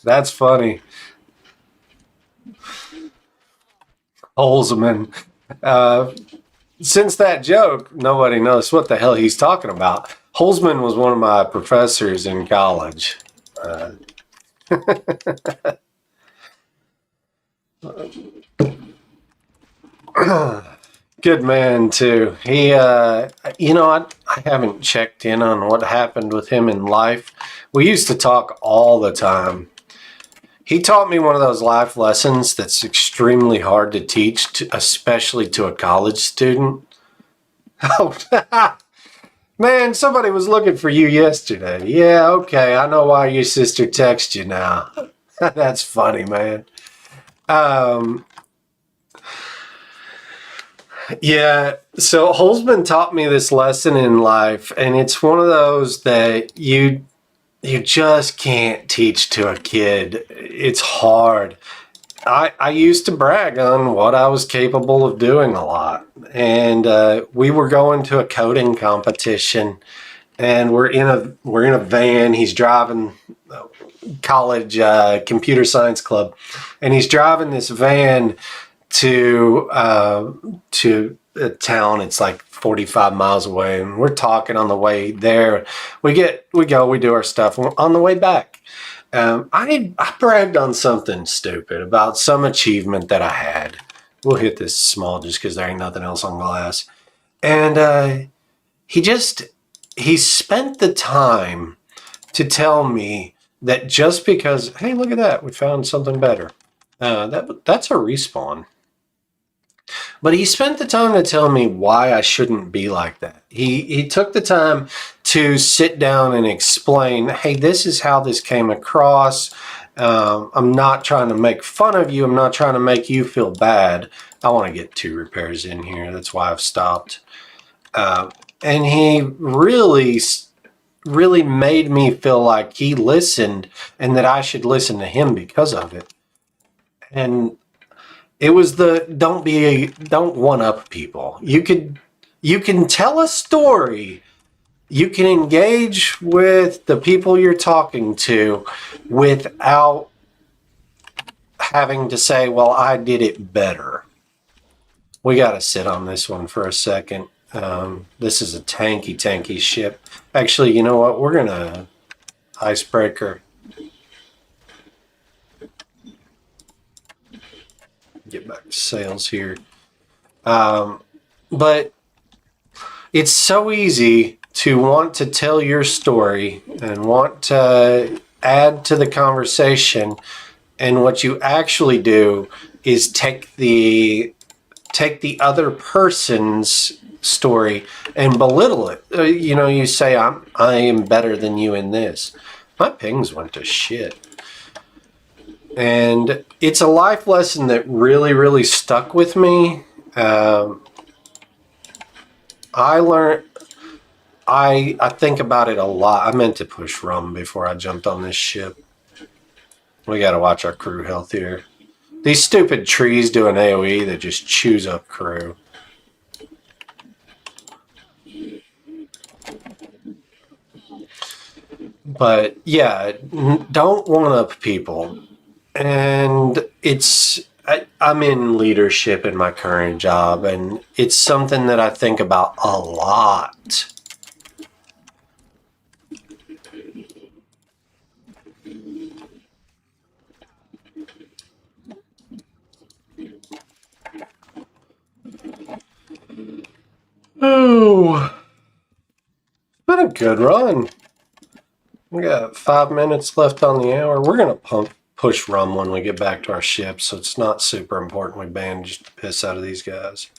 That's funny. Holzman. Since that joke, nobody knows what the hell he's talking about. Holzman was one of my professors in college. Good man, too. He, I haven't checked in on what happened with him in life. We used to talk all the time. He taught me one of those life lessons that's extremely hard to teach, especially to a college student. Oh, man, somebody was looking for you yesterday. Yeah, okay, I know why your sister texted you now. That's funny, man. Yeah, so Holzman taught me this lesson in life, and it's one of those that you just can't teach to a kid. It's hard. I used to brag on what I was capable of doing a lot, and we were going to a coding competition, and we're in a van. He's driving college computer science club, and he's driving this van to a town. It's like 45 miles away, and we're talking on the way there. We do our stuff on the way back. I bragged on something stupid about some achievement that I had. We'll hit this small just because there ain't nothing else on glass. And he spent the time to tell me that just because, hey, look at that, we found something better. That's a respawn. But he spent the time to tell me why I shouldn't be like that. He took the time to sit down and explain, hey, this is how this came across. I'm not trying to make fun of you. I'm not trying to make you feel bad. I want to get 2 repairs in here. That's why I've stopped. And he really made me feel like he listened and that I should listen to him because of it. And it was the don't one up people. You can tell a story. You can engage with the people you're talking to without having to say, well, I did it better. We got to sit on this one for a second. This is a tanky ship. Actually, you know what? We're going to icebreaker. Get back to sales here. But it's so easy to want to tell your story and want to add to the conversation. And what you actually do is take the other person's story and belittle it. You say, I am better than you in this. My pings went to shit. And it's a life lesson that really stuck with me. I learned, I think about it a lot. I meant to push rum before I jumped on this ship. We got to watch our crew health here. These stupid trees do an AoE that just chews up crew. But yeah, don't one up people. And I'm in leadership in my current job, and it's something that I think about a lot. Oh, it's been a good run. We got 5 minutes left on the hour. We're going to push rum when we get back to our ship, so it's not super important we bandage the piss out of these guys.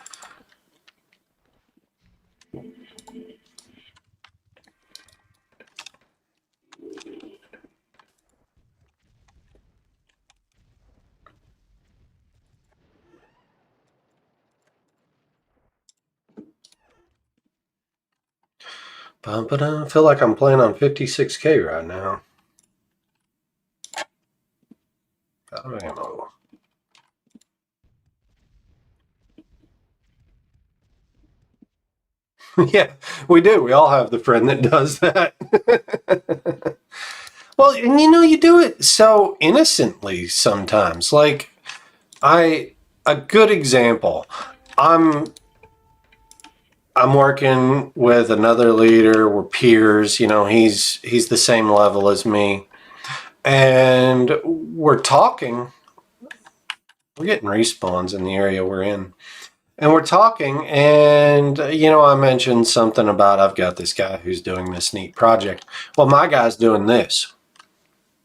But I feel like I'm playing on 56K right now. Out of ammo. Yeah, we do. We all have the friend that does that. Well, and you do it so innocently sometimes. Like, a good example. I'm working with another leader. We're peers. He's the same level as me, and we're talking. We're getting respawns in the area we're in. And we're talking, and, I mentioned something about I've got this guy who's doing this neat project. Well, my guy's doing this.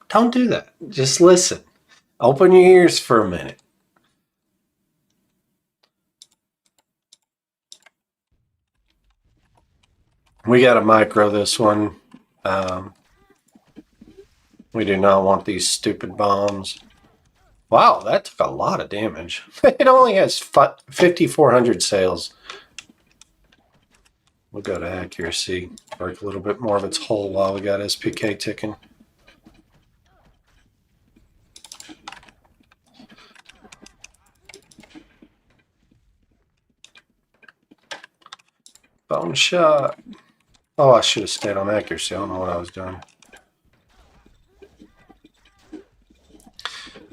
Don't do that. Just listen. Open your ears for a minute. We got to micro this one. We do not want these stupid bombs. Wow, that took a lot of damage. It only has 5,400 sales. We'll go to accuracy. Break a little bit more of its hull while we got SPK ticking. Bone shot. Oh, I should have stayed on accuracy. I don't know what I was doing.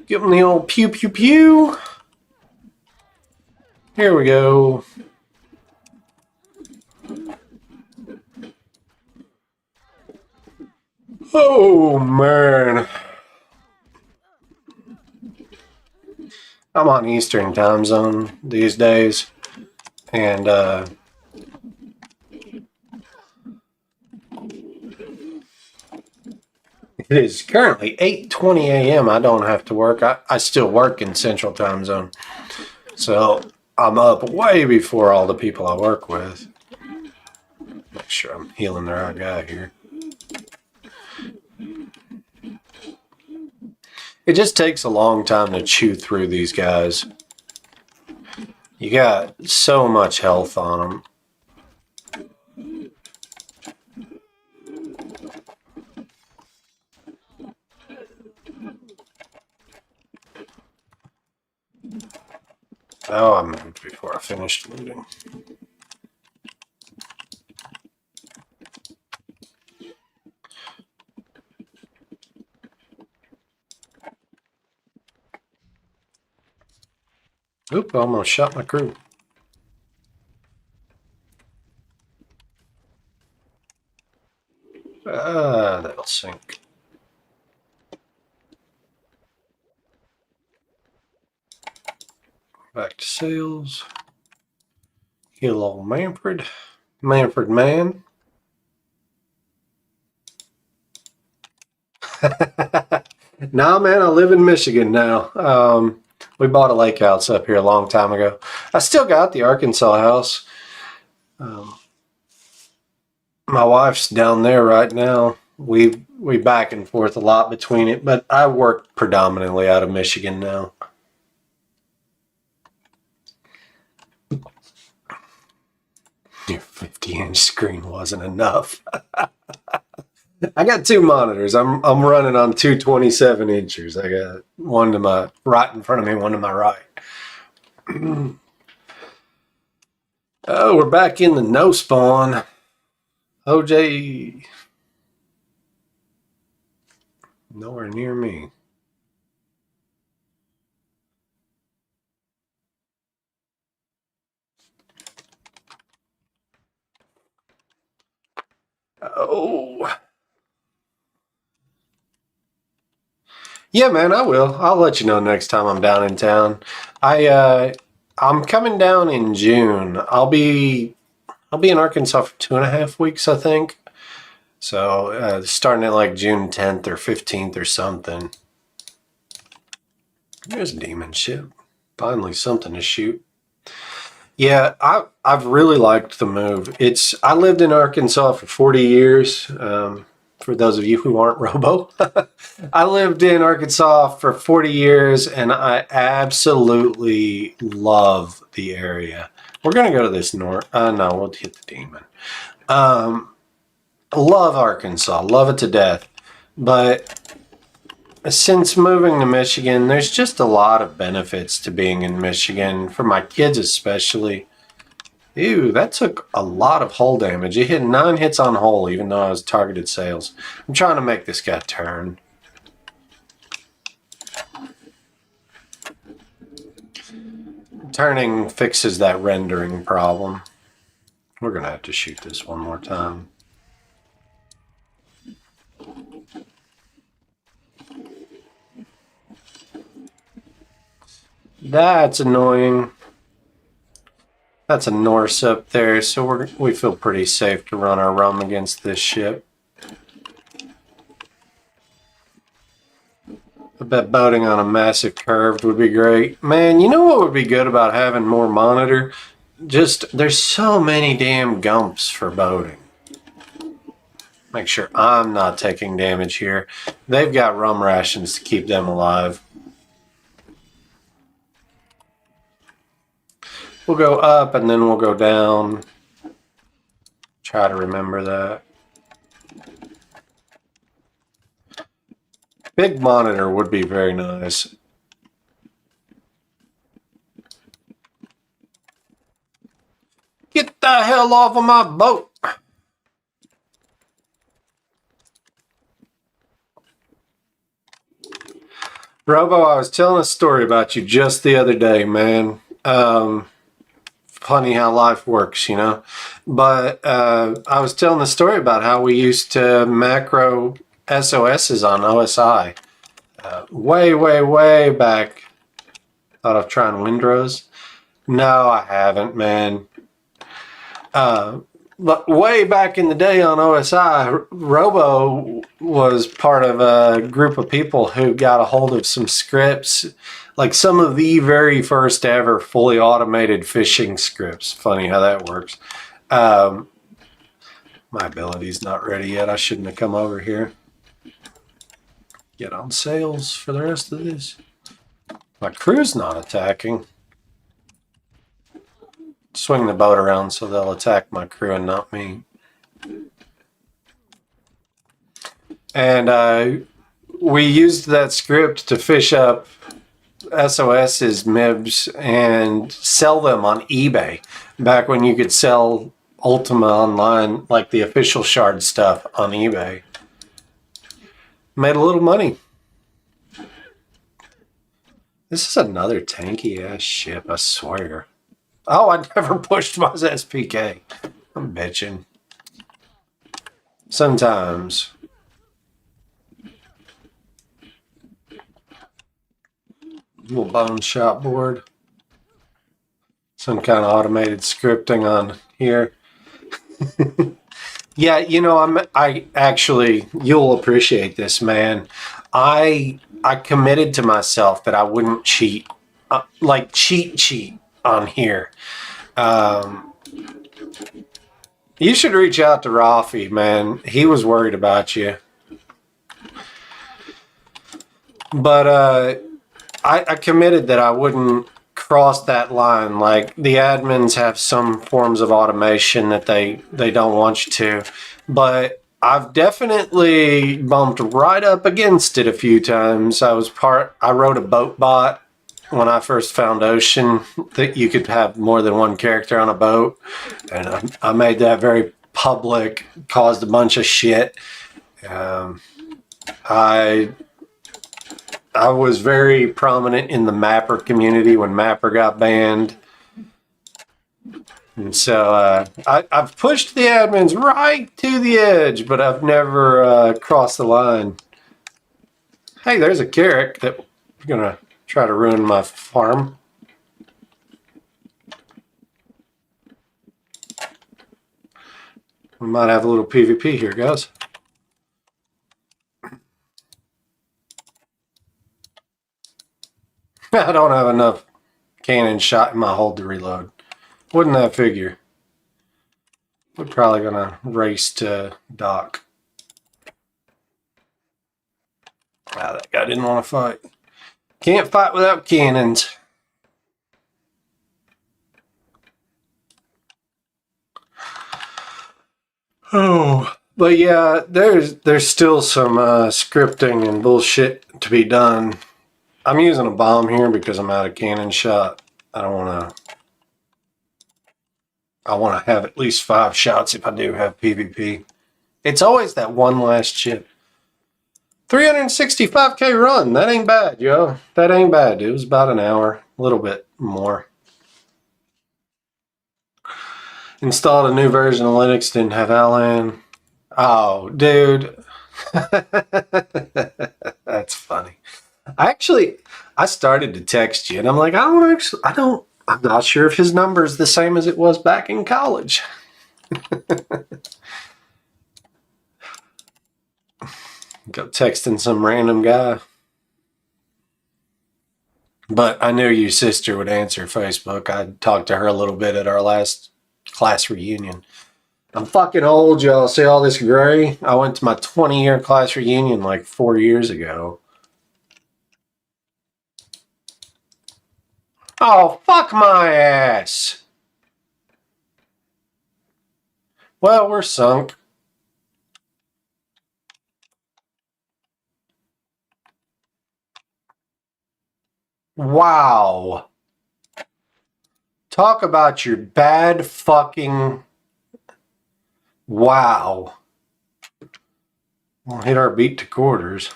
Give him the old pew pew pew. Here we go. Oh, man. I'm on Eastern time zone these days. And, it is currently 8:20 a.m. I don't have to work. I still work in Central time zone. So I'm up way before all the people I work with. Make sure I'm healing the right guy here. It just takes a long time to chew through these guys. You got so much health on them. Oh, I moved before I finished looting. Oop, I almost shot my crew. That'll sink. Back to sales. Heal old Manfred. Manfred man. Nah, man, I live in Michigan now. We bought a lake house up here a long time ago. I still got the Arkansas house. My wife's down there right now. We back and forth a lot between it, but I work predominantly out of Michigan now. Your 50-inch screen wasn't enough. I got two monitors. I'm running on two 27 inchers. I got one to my right in front of me, one to my right. Oh, we're back in the no spawn. OJ. Nowhere near me. Oh. Yeah, man, I will. I'll let you know next time I'm down in town. I'm coming down in June. I'll be in Arkansas for 2.5 weeks, I think. So starting at like June 10th or 15th or something. There's a demon ship. Finally something to shoot. Yeah, I've really liked the move. I lived in Arkansas for 40 years. For those of you who aren't Robo, I lived in Arkansas for 40 years and I absolutely love the area. We're going to go to this north. No, we'll hit the demon. Love Arkansas. Love it to death. But since moving to Michigan, there's just a lot of benefits to being in Michigan, for my kids especially. Ew, that took a lot of hull damage. It hit 9 hits on hull, even though I was targeted sails. I'm trying to make this guy turn. Turning fixes that rendering problem. We're going to have to shoot this one more time. That's annoying. That's a Norse up there, so we feel pretty safe to run our rum against this ship. I bet boating on a massive curve would be great. Man, you know what would be good about having more monitor? There's so many damn gumps for boating. Make sure I'm not taking damage here. They've got rum rations to keep them alive. We'll go up and then we'll go down. Try to remember that. Big monitor would be very nice. Get the hell off of my boat! Robo, I was telling a story about you just the other day, man. Funny how life works, you know. But I was telling the story about how we used to macro SOSs on OSI. Way back. Thought of trying Windrose. No, I haven't, man. But way back in the day on OSI, Robo was part of a group of people who got a hold of some scripts, like some of the very first ever fully automated fishing scripts. Funny how that works. My ability's not ready yet. I shouldn't have come over here. Get on sails for the rest of this. My crew's not attacking. swing the boat around so they'll attack my crew and not me. And we used that script to fish up SOS's MIBs and sell them on eBay back when you could sell Ultima Online, like the official shard stuff, on eBay. Made a little money. This is another tanky ass ship, I swear. Oh, I never pushed my SPK. I'm bitching. Sometimes. Little bone shop board. Some kind of automated scripting on here. Yeah, you know, I actually, you'll appreciate this, man. I committed to myself that I wouldn't cheat, like cheat on here. You should reach out to Rafi, man. He was worried about you. But I committed that I wouldn't cross that line. Like, the admins have some forms of automation that they don't want you to. But I've definitely bumped right up against it a few times. I wrote a boat bot when I first found Ocean that you could have more than one character on a boat. And I made that very public, caused a bunch of shit. I was very prominent in the Mapper community when Mapper got banned. And so I've pushed the admins right to the edge, but I've never crossed the line. Hey, there's a carrot that's going to try to ruin my farm. We might have a little PvP here, guys. I don't have enough cannon shot in my hold to reload. Wouldn't that figure? We're probably going to race to dock. Ah, that guy didn't want to fight. Can't fight without cannons. Oh, but yeah, there's still some scripting and bullshit to be done. I'm using a bomb here because I'm out of cannon shot. I want to have at least 5 shots if I do have PvP. It's always that one last ship. 365k run. That ain't bad, yo. That ain't bad. It was about an hour, a little bit more. Installed a new version of Linux. Didn't have Outland. Oh, dude. That's funny. I started to text you and I'm like, I'm not sure if his number is the same as it was back in college. Go texting some random guy. But I knew your sister would answer Facebook. I talked to her a little bit at our last class reunion. I'm fucking old, y'all. See all this gray? I went to my 20-year class reunion like 4 years ago. Oh, fuck my ass. Well, we're sunk. Wow. Talk about your bad fucking... Wow. We'll hit our beat to quarters.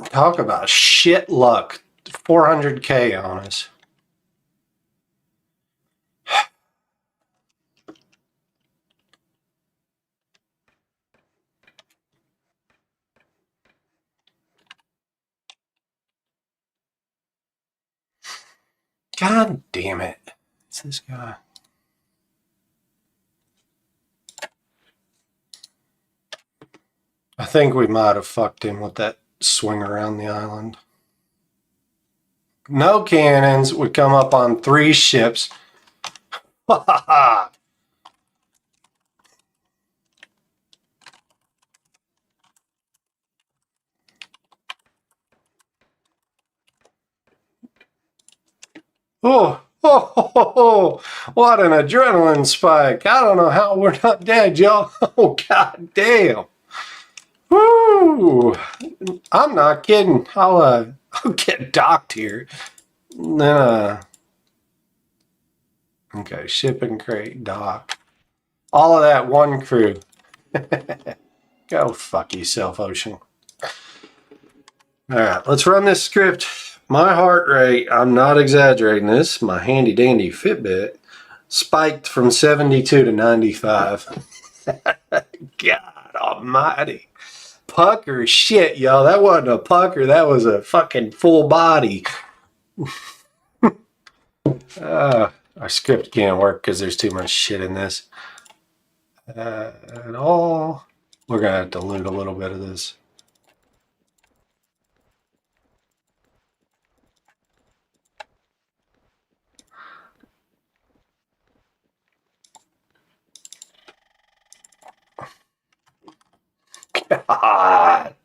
Talk about shit luck. 400k on us. God damn it. It's this guy. I think we might have fucked him with that swing around the island. No cannons would come up on 3 ships. Ha ha ha. Oh, oh, oh, oh, oh, what an adrenaline spike. I don't know how we're not dead, y'all. Oh, god damn. Woo! I'm not kidding. I'll get docked here. Okay, shipping crate, dock. All of that one crew. Go fuck yourself, Ocean. All right, let's run this script. My heart rate, I'm not exaggerating this, my handy dandy Fitbit spiked from 72 to 95. God almighty. Pucker shit, y'all. That wasn't a pucker. That was a fucking full body. Our script can't work because there's too much shit in this. At all. We're going to have to loot a little bit of this. God.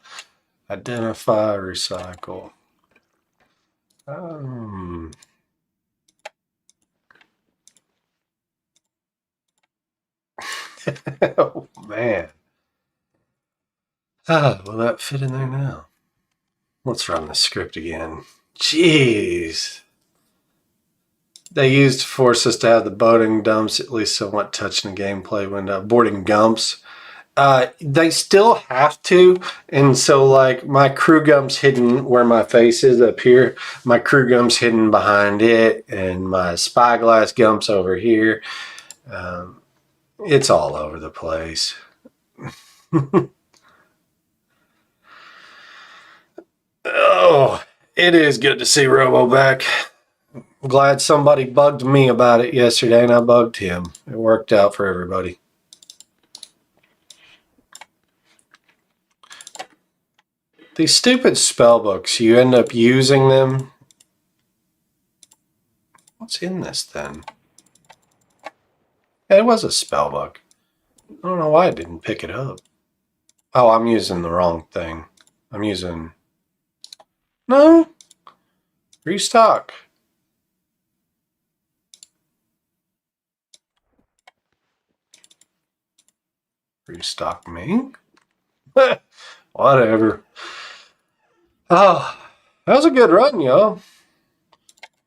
Identify, recycle. Oh, man. Will that fit in there now? Let's run the script again. Jeez. They used to force us to have the boarding dumps at least somewhat touching the gameplay window. Boarding gumps. They still have to, and so like my crew gum's hidden where my face is up here. My crew gum's hidden behind it, and my spyglass gum's over here. It's all over the place. Oh, it is good to see Robo back. I'm glad somebody bugged me about it yesterday, and I bugged him. It worked out for everybody. These stupid spell books, you end up using them. What's in this then? Yeah, it was a spell book. I don't know why I didn't pick it up. Oh, I'm using the wrong thing. I'm using... No. Restock. Restock me? Whatever. Oh, that was a good run, y'all.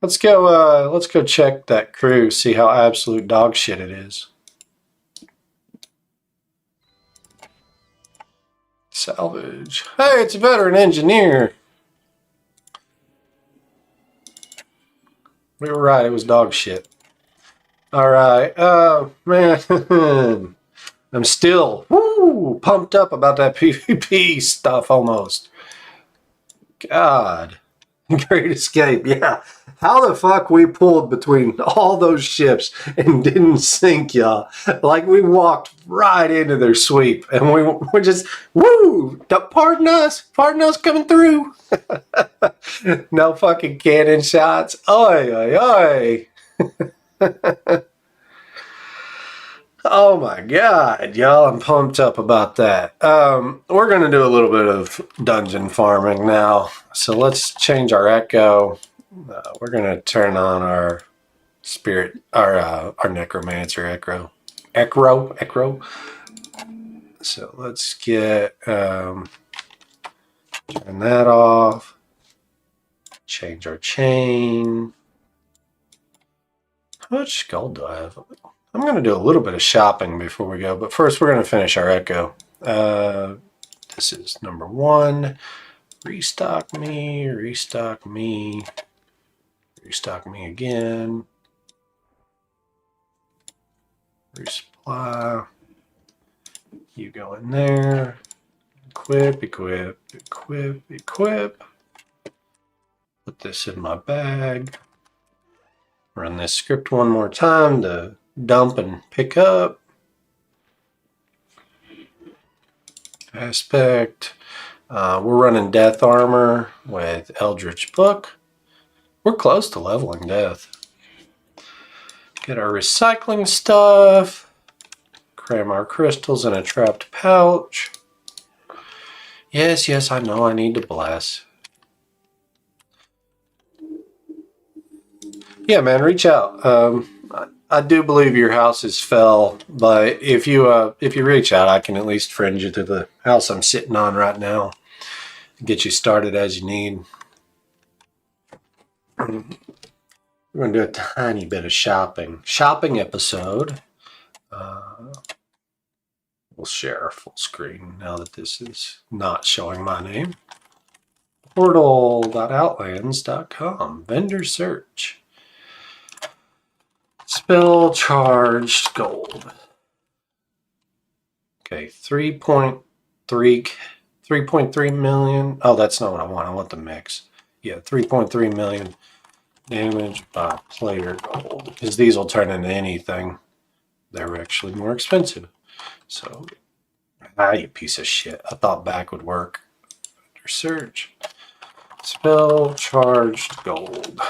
Let's go check that crew, see how absolute dog shit it is. Salvage. Hey, it's a veteran engineer. We were right, it was dog shit. Alright, man. I'm still pumped up about that PvP stuff almost. God. Great escape, yeah. How the fuck we pulled between all those ships and didn't sink, y'all? Like we walked right into their sweep and we're just, pardon us coming through. No fucking cannon shots. Oi, oi, oi. Oh my god, y'all, I'm pumped up about that. We're going to do a little bit of dungeon farming now. So let's change our echo. We're going to turn on our spirit, our necromancer echo. Echo. So let's get, turn that off. Change our chain. How much gold do I have? I'm going to do a little bit of shopping before we go, but first we're going to finish our echo. This is number 1. Restock me, restock me, restock me again. Resupply. You go in there. Equip, equip, equip, equip. Put this in my bag. Run this script one more time to dump and pick up. Aspect. We're running Death Armor with Eldritch Book. We're close to leveling Death. Get our recycling stuff. Cram our crystals in a trapped pouch. Yes, I know I need to bless. Yeah, man, reach out. I do believe your houses fell, but if you reach out, I can at least friend you to the house I'm sitting on right now. Get you started as you need. We're going to do a tiny bit of shopping. Shopping episode. We'll share our full screen now that this is not showing my name. Portal.outlands.com. Vendor search. Spell charged gold. Okay, 3.3 million. Oh, that's not what I want. I want the mix. Yeah, 3.3 million damage by player gold. Because these will turn into anything. They're actually more expensive. So, you piece of shit. I thought back would work. Search. Spell charged gold.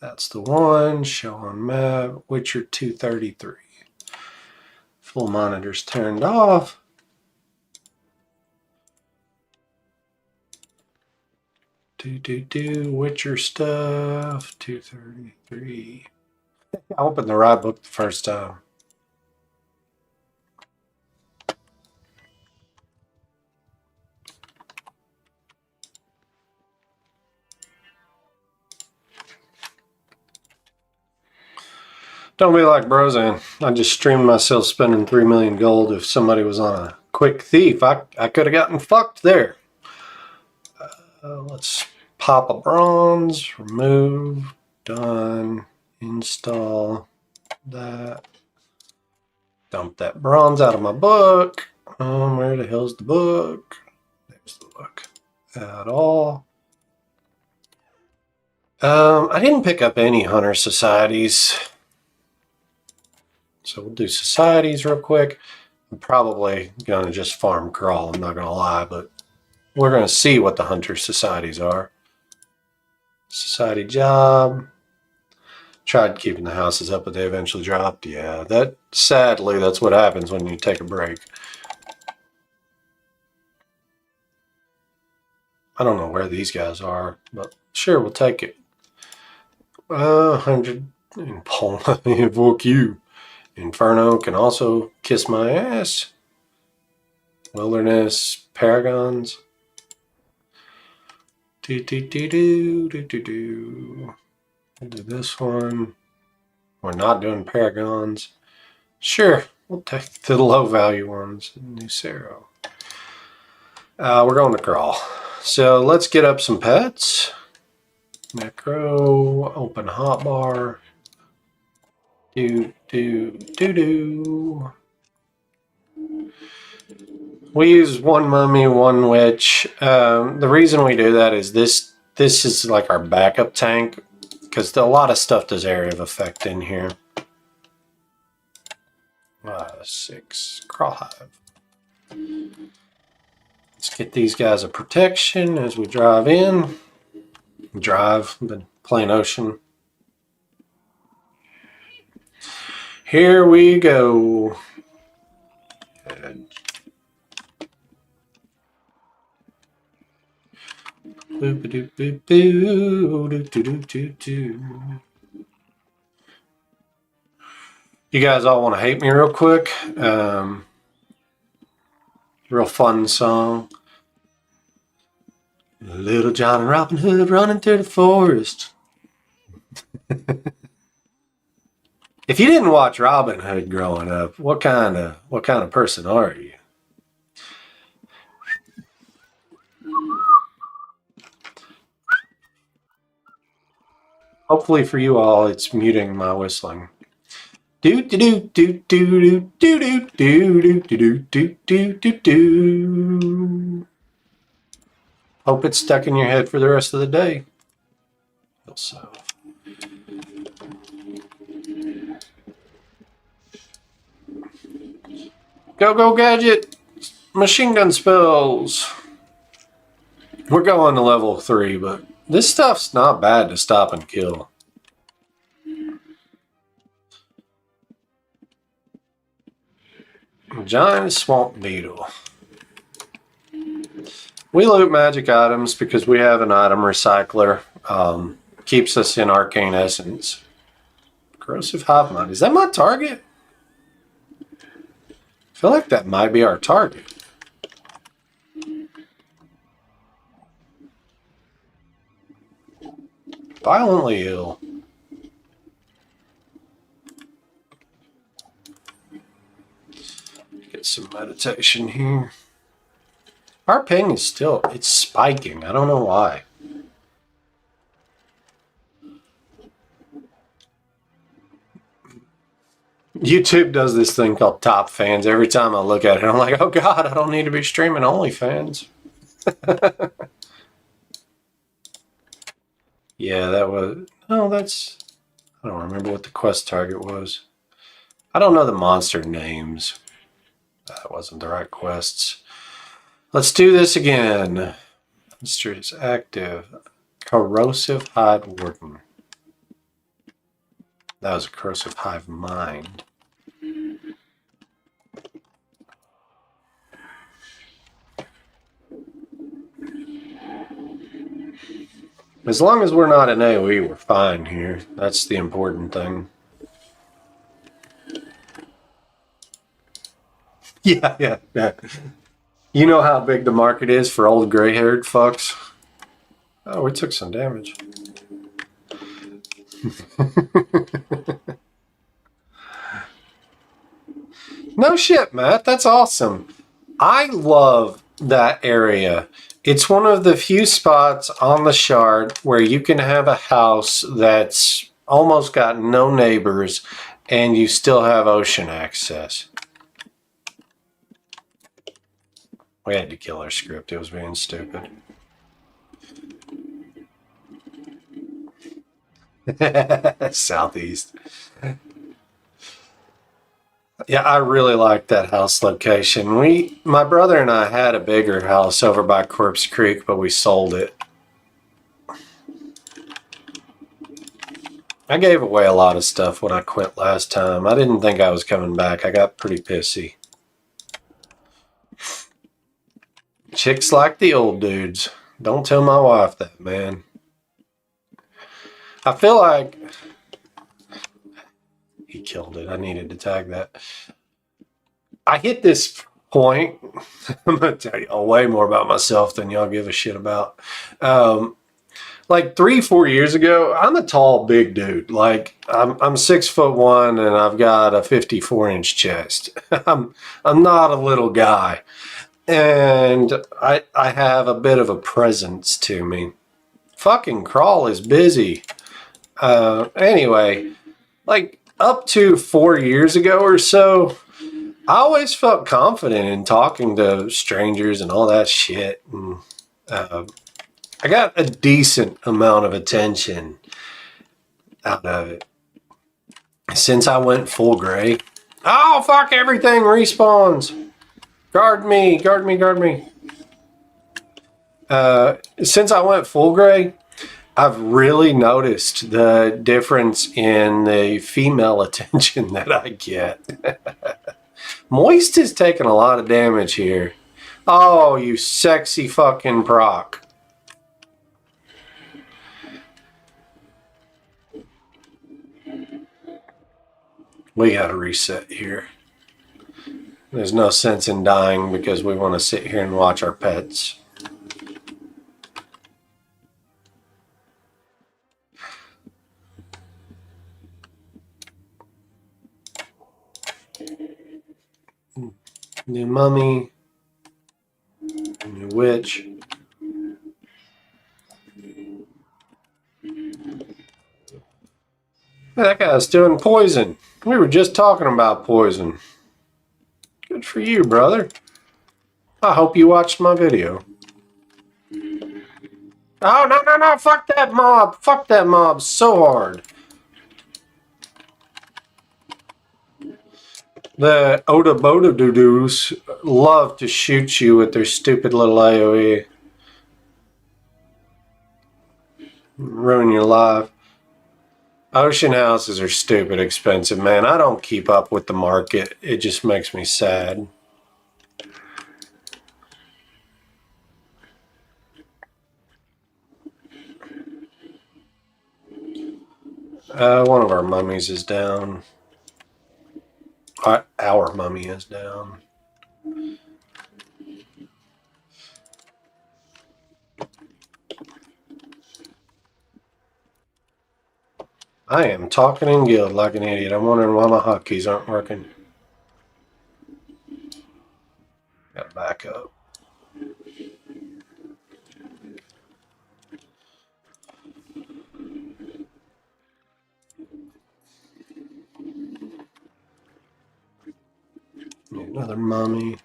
That's the one. Show on map. Witcher 233. Full monitors turned off. Witcher stuff. 233. I opened the right book the first time. Don't be like Brozan. I just streamed myself spending 3 million gold. If somebody was on a quick thief, I could have gotten fucked there. Let's pop a bronze, remove, done, install that. Dump that bronze out of my book. Where the hell's the book? There's the book. At all. I didn't pick up any hunter societies. So we'll do societies real quick. I'm probably going to just farm crawl, I'm not going to lie, but we're going to see what the hunter societies are. Society job. Tried keeping the houses up, but they eventually dropped. Yeah, sadly, that's what happens when you take a break. I don't know where these guys are, but sure, we'll take it. 100 in Palma. Invoke you. Inferno can also kiss my ass. Wilderness, Paragons. We'll do this one. We're not doing Paragons. Sure, we'll take the low value ones. Nucero. We're going to crawl. So let's get up some pets. Macro, open hotbar. We use one mummy, one witch. The reason we do that is this is like our backup tank, because a lot of stuff does area of effect in here. 6 crawl hive. Let's get these guys a protection as we drive in. Drive the plain ocean. Here we go. You guys all want to hate me real quick? Real fun song. Little John and Robin Hood running through the forest. If you didn't watch Robin Hood growing up, what kind of person are you? Hopefully for you all, it's muting my whistling. Do do do do do do do do do do do do do do. Hope it's stuck in your head for the rest of the day. So. Go gadget! Machine gun spells! We're going to level 3, but this stuff's not bad to stop and kill. Giant swamp beetle. We loot magic items because we have an item recycler. Keeps us in arcane essence. Corrosive hive mind. Is that my target? I feel like that might be our target. Violently ill. Get some meditation here. Our ping is still, it's spiking. I don't know why. YouTube does this thing called top fans. Every time I look at it, I'm like, oh God, I don't need to be streaming OnlyFans. Yeah, that was, no, that's, I don't remember what the quest target was. I don't know the monster names. That wasn't the right quests. Let's do this again. Monster is active. Corrosive Hive Warden. That was a Corrosive Hive Mind. As long as we're not in AoE, we're fine here. That's the important thing. Yeah. You know how big the market is for old gray-haired fucks? Oh, we took some damage. No shit, Matt. That's awesome. I love that area. It's one of the few spots on the shard where you can have a house that's almost got no neighbors and you still have ocean access. We had to kill our script. It was being stupid. Southeast. Yeah, I really like that house location. My brother and I had a bigger house over by Corpse Creek, but we sold it. I gave away a lot of stuff when I quit last time. I didn't think I was coming back. I got pretty pissy. Chicks like the old dudes. Don't tell my wife that, man. I feel like... He killed it. I needed to tag that. I hit this point. I'm going to tell you way more about myself than y'all give a shit about. Like 3-4 years ago, I'm a tall, big dude. Like I'm 6'1" and I've got a 54-inch chest. I'm not a little guy. And I have a bit of a presence to me. Fucking Crawl is busy. Anyway, like up to 4 years ago or so, I always felt confident in talking to strangers and all that shit. And I got a decent amount of attention out of it. Since I went full gray. Oh, fuck, everything respawns. Guard me, guard me, guard me. Since I went full gray, I've really noticed the difference in the female attention that I get. Moist is taking a lot of damage here. Oh, you sexy fucking proc. We gotta reset here. There's no sense in dying because we want to sit here and watch our pets. New mummy. New witch. That guy's doing poison. We were just talking about poison. Good for you, brother. I hope you watched my video. Oh, no. Fuck that mob. Fuck that mob so hard. The Oda Boda Doo-Doos love to shoot you with their stupid little AoE. Ruin your life. Ocean houses are stupid expensive, man. I don't keep up with the market. It just makes me sad. One of our mummies is down. Our mummy is down. I am talking in guild like an idiot. I'm wondering why my hotkeys aren't working. Got back up. Need another mummy.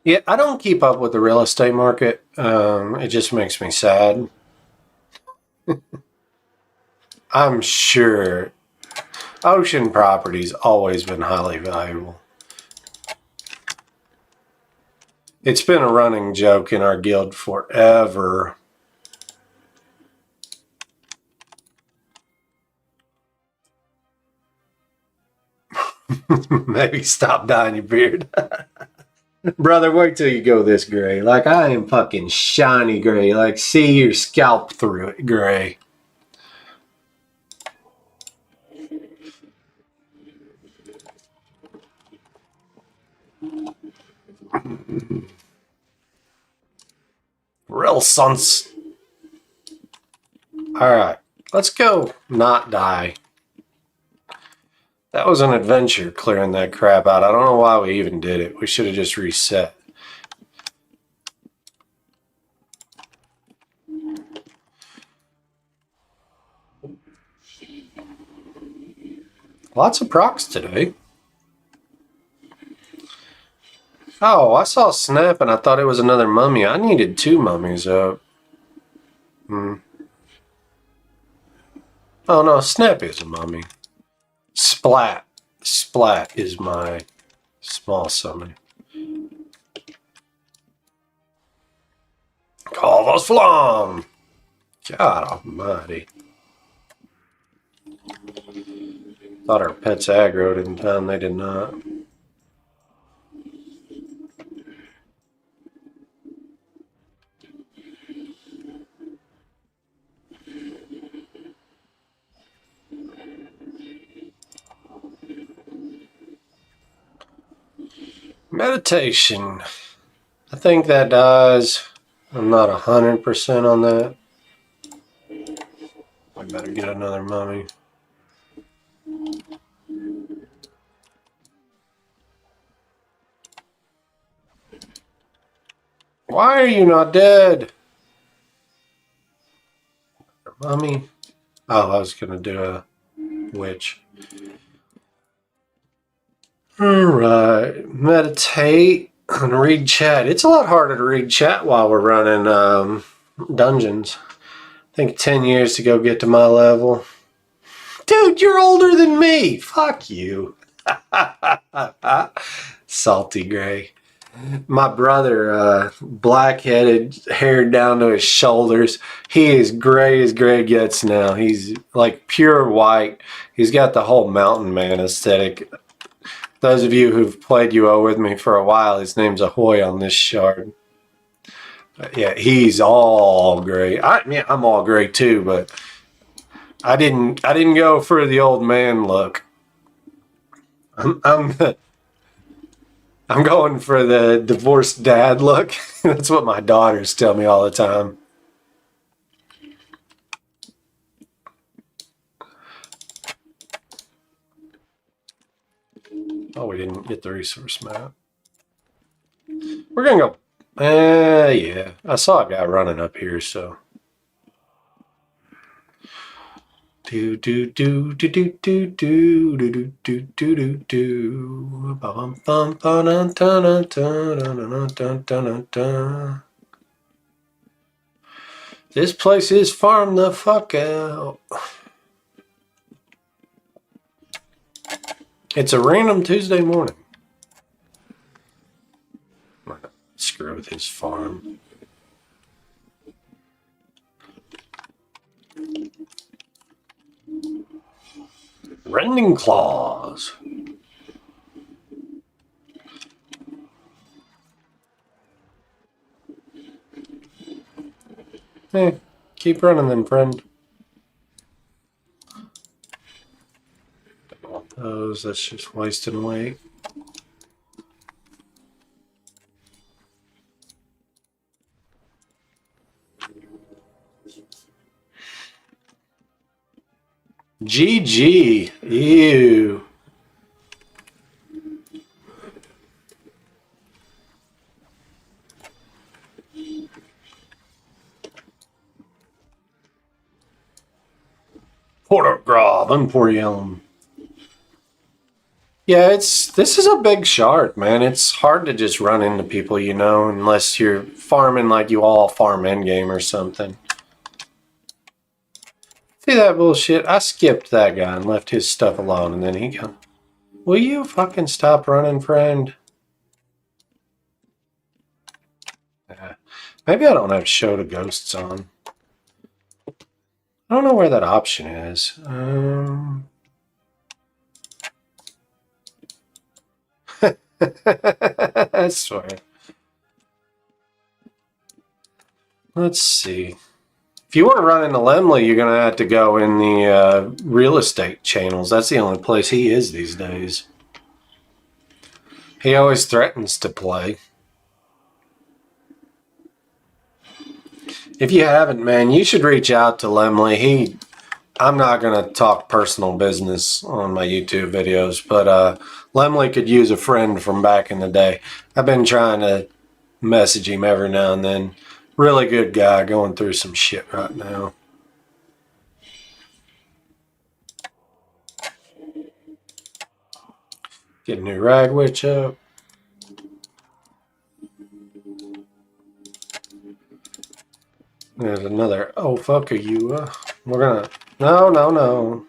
Yeah, I don't keep up with the real estate market. It just makes me sad. I'm sure ocean property's always been highly valuable. It's been a running joke in our guild forever. Maybe stop dyeing your beard. Brother, wait till you go this gray. Like, I am fucking shiny gray. Like, see your scalp through it gray. Real sons. Alright, let's go not die. That was an adventure clearing that crap out. I don't know why we even did it. We should have just reset. Lots of procs today. Oh, I saw Snap and I thought it was another mummy. I needed 2 mummies up. Oh no, Snap is a mummy. Splat. Splat is my small summon. Calvos Flam! God almighty. Thought our pets aggroed in time, they did not. Meditation. I think that dies. I'm not 100% on that. I better get another mummy. Why are you not dead? Mummy? Oh, I was gonna do a witch. Alright, meditate and read chat. It's a lot harder to read chat while we're running dungeons. I think 10 years to go get to my level. Dude, you're older than me. Fuck you. Salty gray. My brother, black-headed, hair down to his shoulders. He is gray as gray gets now. He's like pure white. He's got the whole mountain man aesthetic. Those of you who've played UO with me for a while, his name's Ahoy on this shard. But yeah, he's all gray. I'm all gray too, but I didn't go for the old man look. I'm going for the divorced dad look. That's what my daughters tell me all the time. Oh, we didn't get the resource map. We're gonna go. Yeah. I saw a guy running up here, so. Do do do do do do do do do do do do. Bum bum bum dun dun dun dun dun dun. This place is farm the fuck out. It's a random Tuesday morning. Screw with his farm. Rending claws. Hey, keep running then, friend. Those, that's just wasting weight. GG. Ew. Portergrove, Emporium. Yeah, this is a big shard, man. It's hard to just run into people, you know, unless you're farming like you all farm endgame or something. See that bullshit? I skipped that guy and left his stuff alone, and then he go, will you fucking stop running, friend? Maybe I don't have show to ghosts on. I don't know where that option is. I swear. Let's see. If you want to run into Lemley, you're going to have to go in the real estate channels. That's the only place he is these days. He always threatens to play. If you haven't, man, you should reach out to Lemley. I'm not going to talk personal business on my YouTube videos, but Lemley could use a friend from back in the day. I've been trying to message him every now and then. Really good guy, going through some shit right now. Get a new rag witch up. There's another. Oh, fuck are you? We're gonna. No.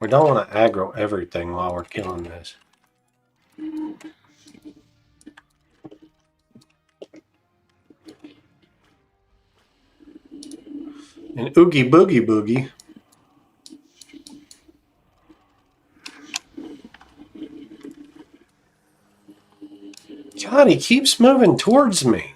We don't want to aggro everything while we're killing this. And Oogie Boogie Boogie. God, he keeps moving towards me.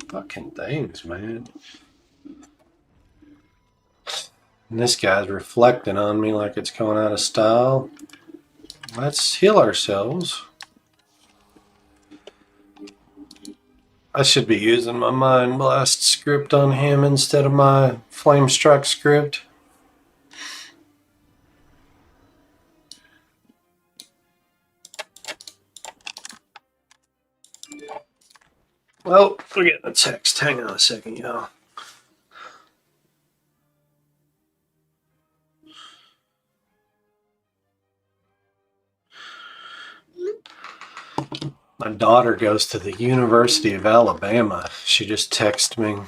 Fucking things, man. And this guy's reflecting on me like it's going out of style. Let's heal ourselves. I should be using my Mind Blast script on him instead of my Flame Struck script. Well, we're getting a text. Hang on a second, y'all. My daughter goes to the University of Alabama. She just texted me.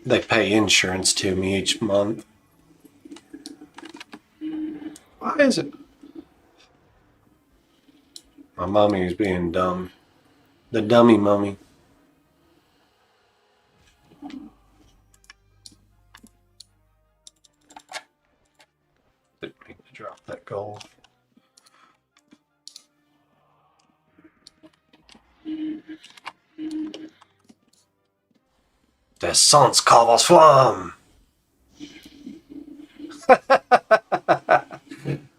They pay insurance to me each month. Why is it? My mommy is being dumb. The dummy mummy. Didn't mean to drop that gold. Der Sonskarversflam!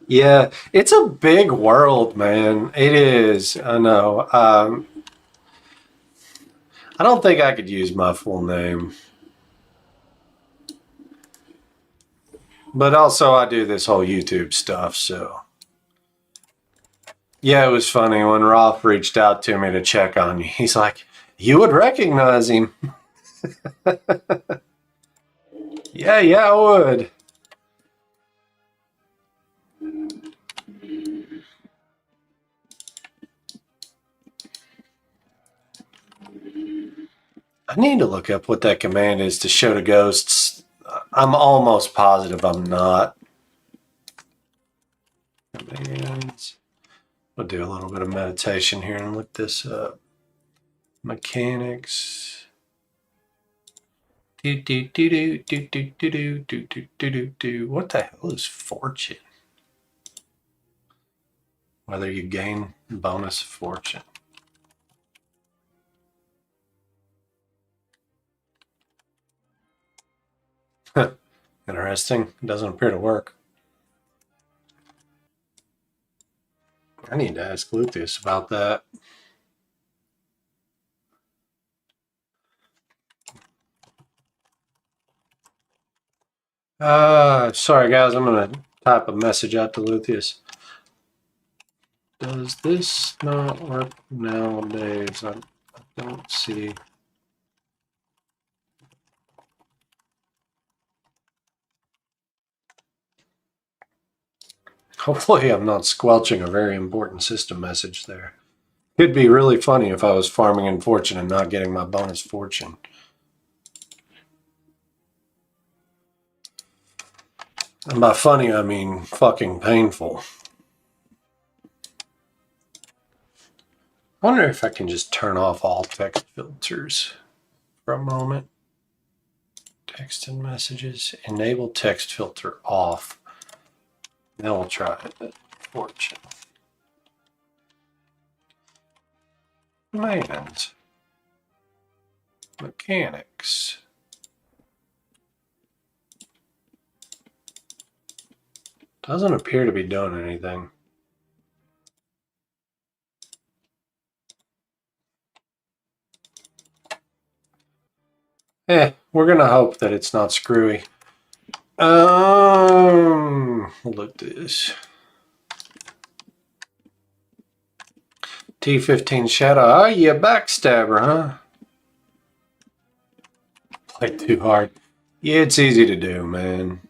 Yeah, it's a big world, man. It is. I know. I don't think I could use my full name. But also, I do this whole YouTube stuff, so. Yeah, it was funny when Rolf reached out to me to check on you. He's like, you would recognize him. Yeah, I would. I need to look up what that command is to show to ghosts. I'm almost positive I'm not. Commands. We'll do a little bit of meditation here and look this up. Mechanics. What the hell is fortune? Whether you gain bonus fortune. Interesting. It doesn't appear to work. I need to ask Luthus about that. Sorry guys, I'm gonna type a message out to Luthus. Does this not work nowadays? I don't see. Hopefully I'm not squelching a very important system message there. It'd be really funny if I was farming in fortune and not getting my bonus fortune. And by funny, I mean fucking painful. I wonder if I can just turn off all text filters for a moment. Text and messages. Enable text filter off. Then we'll try it. Fortune. Commands. Mechanics. Doesn't appear to be doing anything. We're gonna hope that it's not screwy. Look at this. T15 Shadow. Oh, you backstabber, huh? Played too hard. Yeah, it's easy to do, man.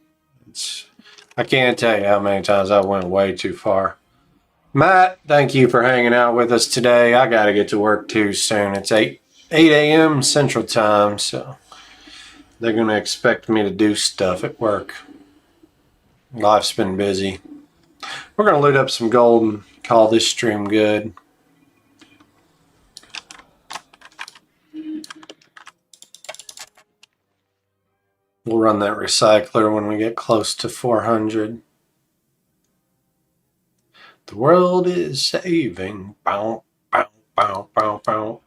I can't tell you how many times I went way too far. Matt, thank you for hanging out with us today. I got to get to work too soon. It's 8 a.m. Central Time, so they're going to expect me to do stuff at work. Life's been busy. We're going to loot up some gold and call this stream good. We'll run that recycler when we get close to 400. The world is saving. Bow, bow, bow, bow, bow.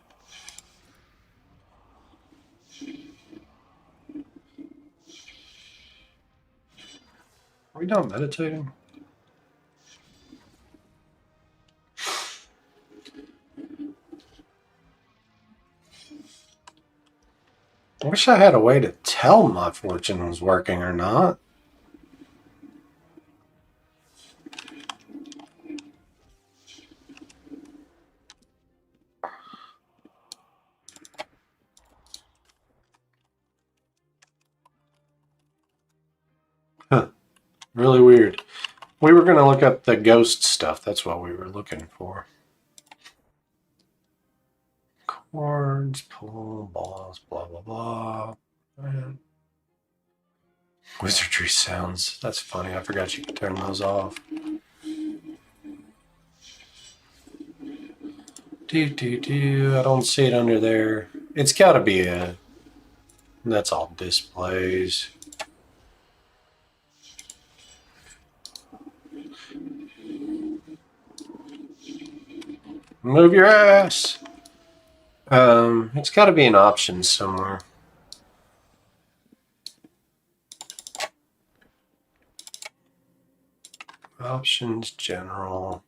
Are we done meditating? I wish I had a way to tell my fortune was working or not. Huh. Really weird. We were going to look up the ghost stuff. That's what we were looking for. Chords, pull, balls, blah, blah, blah. Wizardry sounds. That's funny. I forgot you could turn those off. I don't see it under there. It's got to be a... That's all displays. Move your ass. It's got to be an option somewhere. Options, general.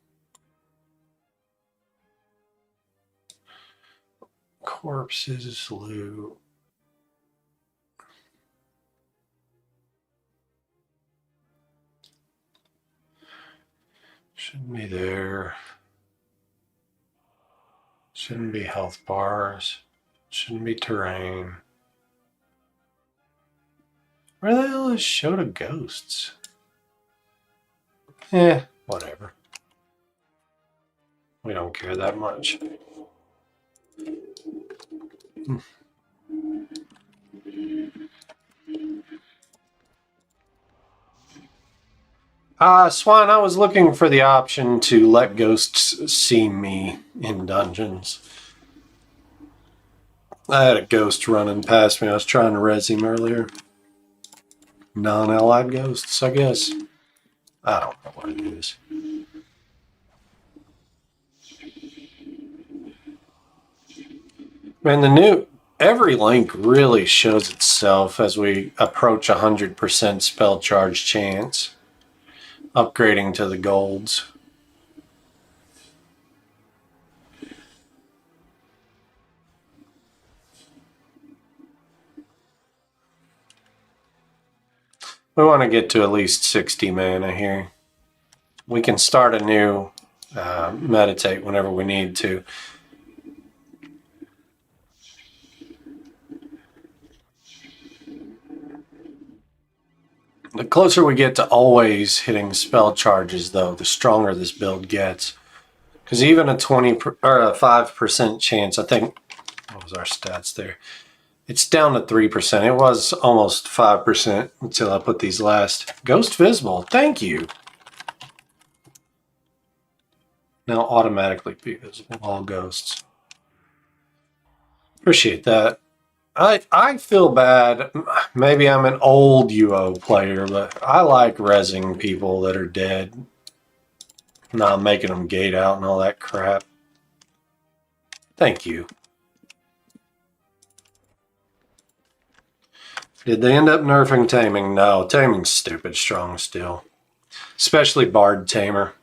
Corpses, loot. Shouldn't be there. Shouldn't be health bars. Shouldn't be terrain. Where the hell is show to ghosts? Whatever. We don't care that much. Swan, I was looking for the option to let ghosts see me in dungeons. I had a ghost running past me. I was trying to res him earlier. Non-allied ghosts, I guess. I don't know what it is. Man, every link really shows itself as we approach 100% spell charge chance. Upgrading to the golds. We want to get to at least 60 mana here. We can start a new meditate whenever we need to. The closer we get to always hitting spell charges, though, the stronger this build gets. Because even a 20 or a 5% chance, I think, what was our stats there? It's down to 3%. It was almost 5% until I put these last. Ghost visible. Thank you. Now automatically be visible. All ghosts. Appreciate that. I feel bad. Maybe I'm an old UO player, but I like rezzing people that are dead. Not making them gate out and all that crap. Thank you. Did they end up nerfing Taming? No, Taming's stupid strong still. Especially Bard Tamer.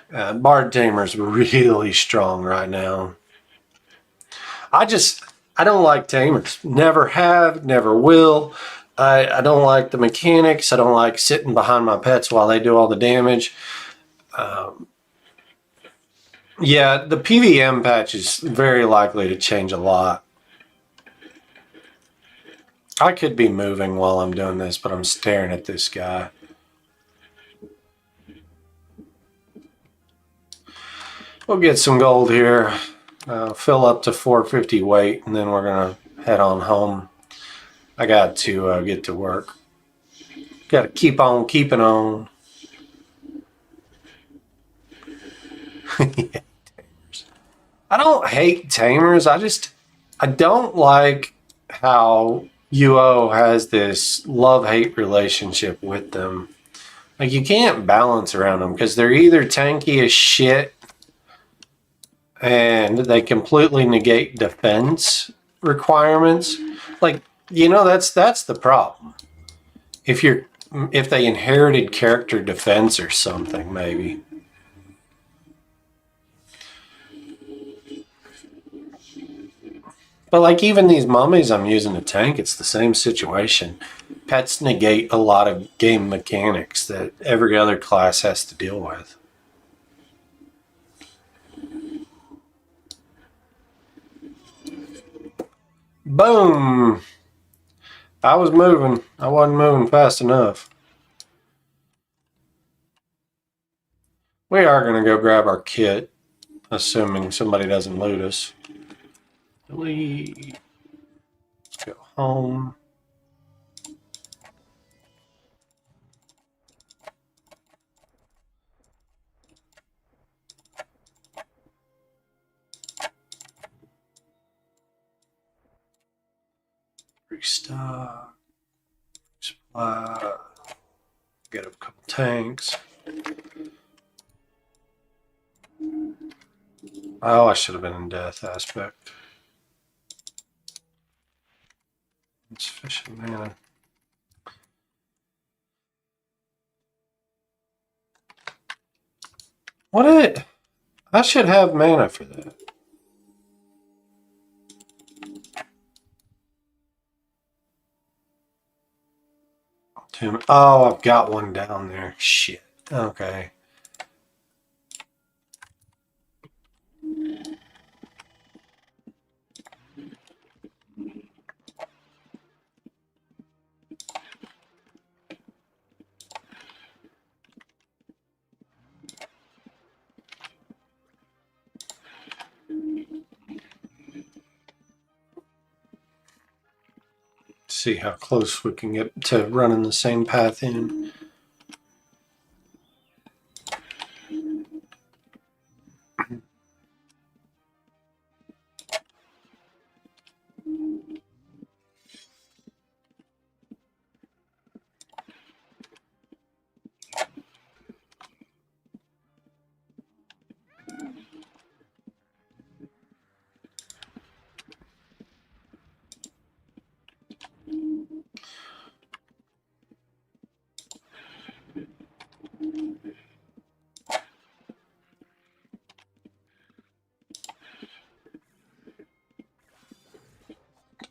Bard Tamer's really strong right now. I don't like Tamers. Never have, never will. I don't like the mechanics. I don't like sitting behind my pets while they do all the damage. Yeah, the PvM patch is very likely to change a lot. I could be moving while I'm doing this, but I'm staring at this guy. We'll get some gold here. Fill up to 450 weight, and then we're going to head on home. I got to get to work. Got to keep on keeping on. Yeah, tamers. I don't hate tamers. I don't like how UO has this love-hate relationship with them. Like, you can't balance around them because they're either tanky as shit and they completely negate defense requirements. Like, that's the problem. If they inherited character defense or something, maybe. But like even these mummies I'm using to tank, it's the same situation. Pets negate a lot of game mechanics that every other class has to deal with. Boom! I was moving. I wasn't moving fast enough. We are going to go grab our kit, assuming somebody doesn't loot us. Delete. Go home. Restock. Supply. Get a couple tanks. Oh, I should have been in death aspect. Insufficient mana. I should have mana for that. Oh, I've got one down there. Shit. Okay. See how close we can get to running the same path in.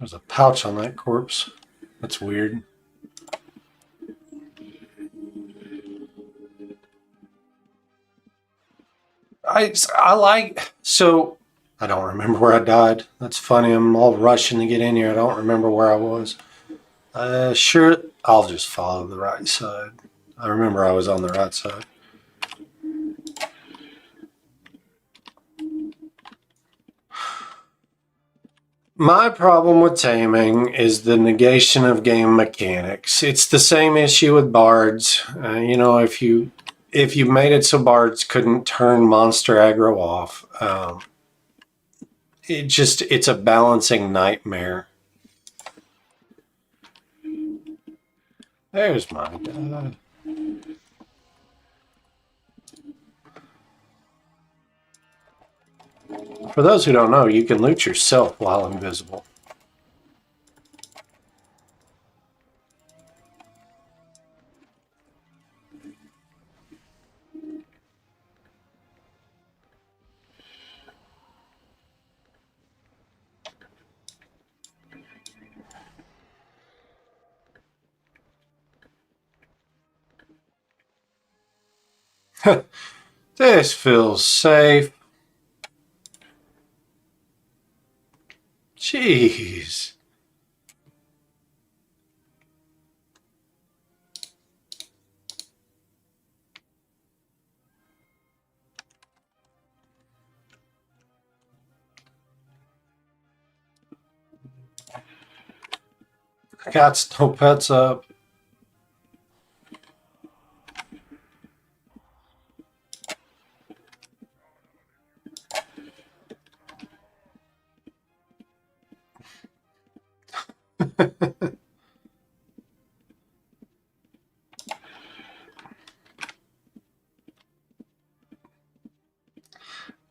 There's a pouch on that corpse. That's weird. I like, so I don't remember where I died. That's funny. I'm all rushing to get in here. I don't remember where I was. Sure, I'll just follow the right side. I remember I was on the right side. My problem with taming is the negation of game mechanics. It's the same issue with bards. You know, if you made it so bards couldn't turn monster aggro off, it's a balancing nightmare. There's my guy. For those who don't know, you can loot yourself while invisible. This feels safe. Jeez. I got no pets up.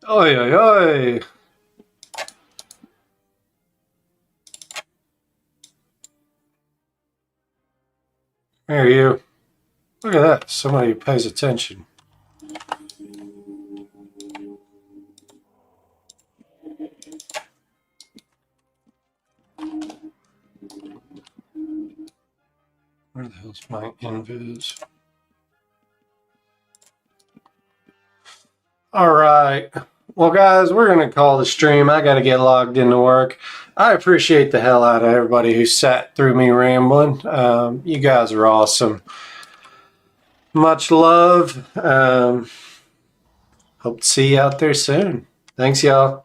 Oi, oi, oi. There you. Look at that. Somebody pays attention. Where the hell's my invis? All right. Well, guys, we're going to call the stream. I got to get logged into work. I appreciate the hell out of everybody who sat through me rambling. You guys are awesome. Much love. Hope to see you out there soon. Thanks, y'all.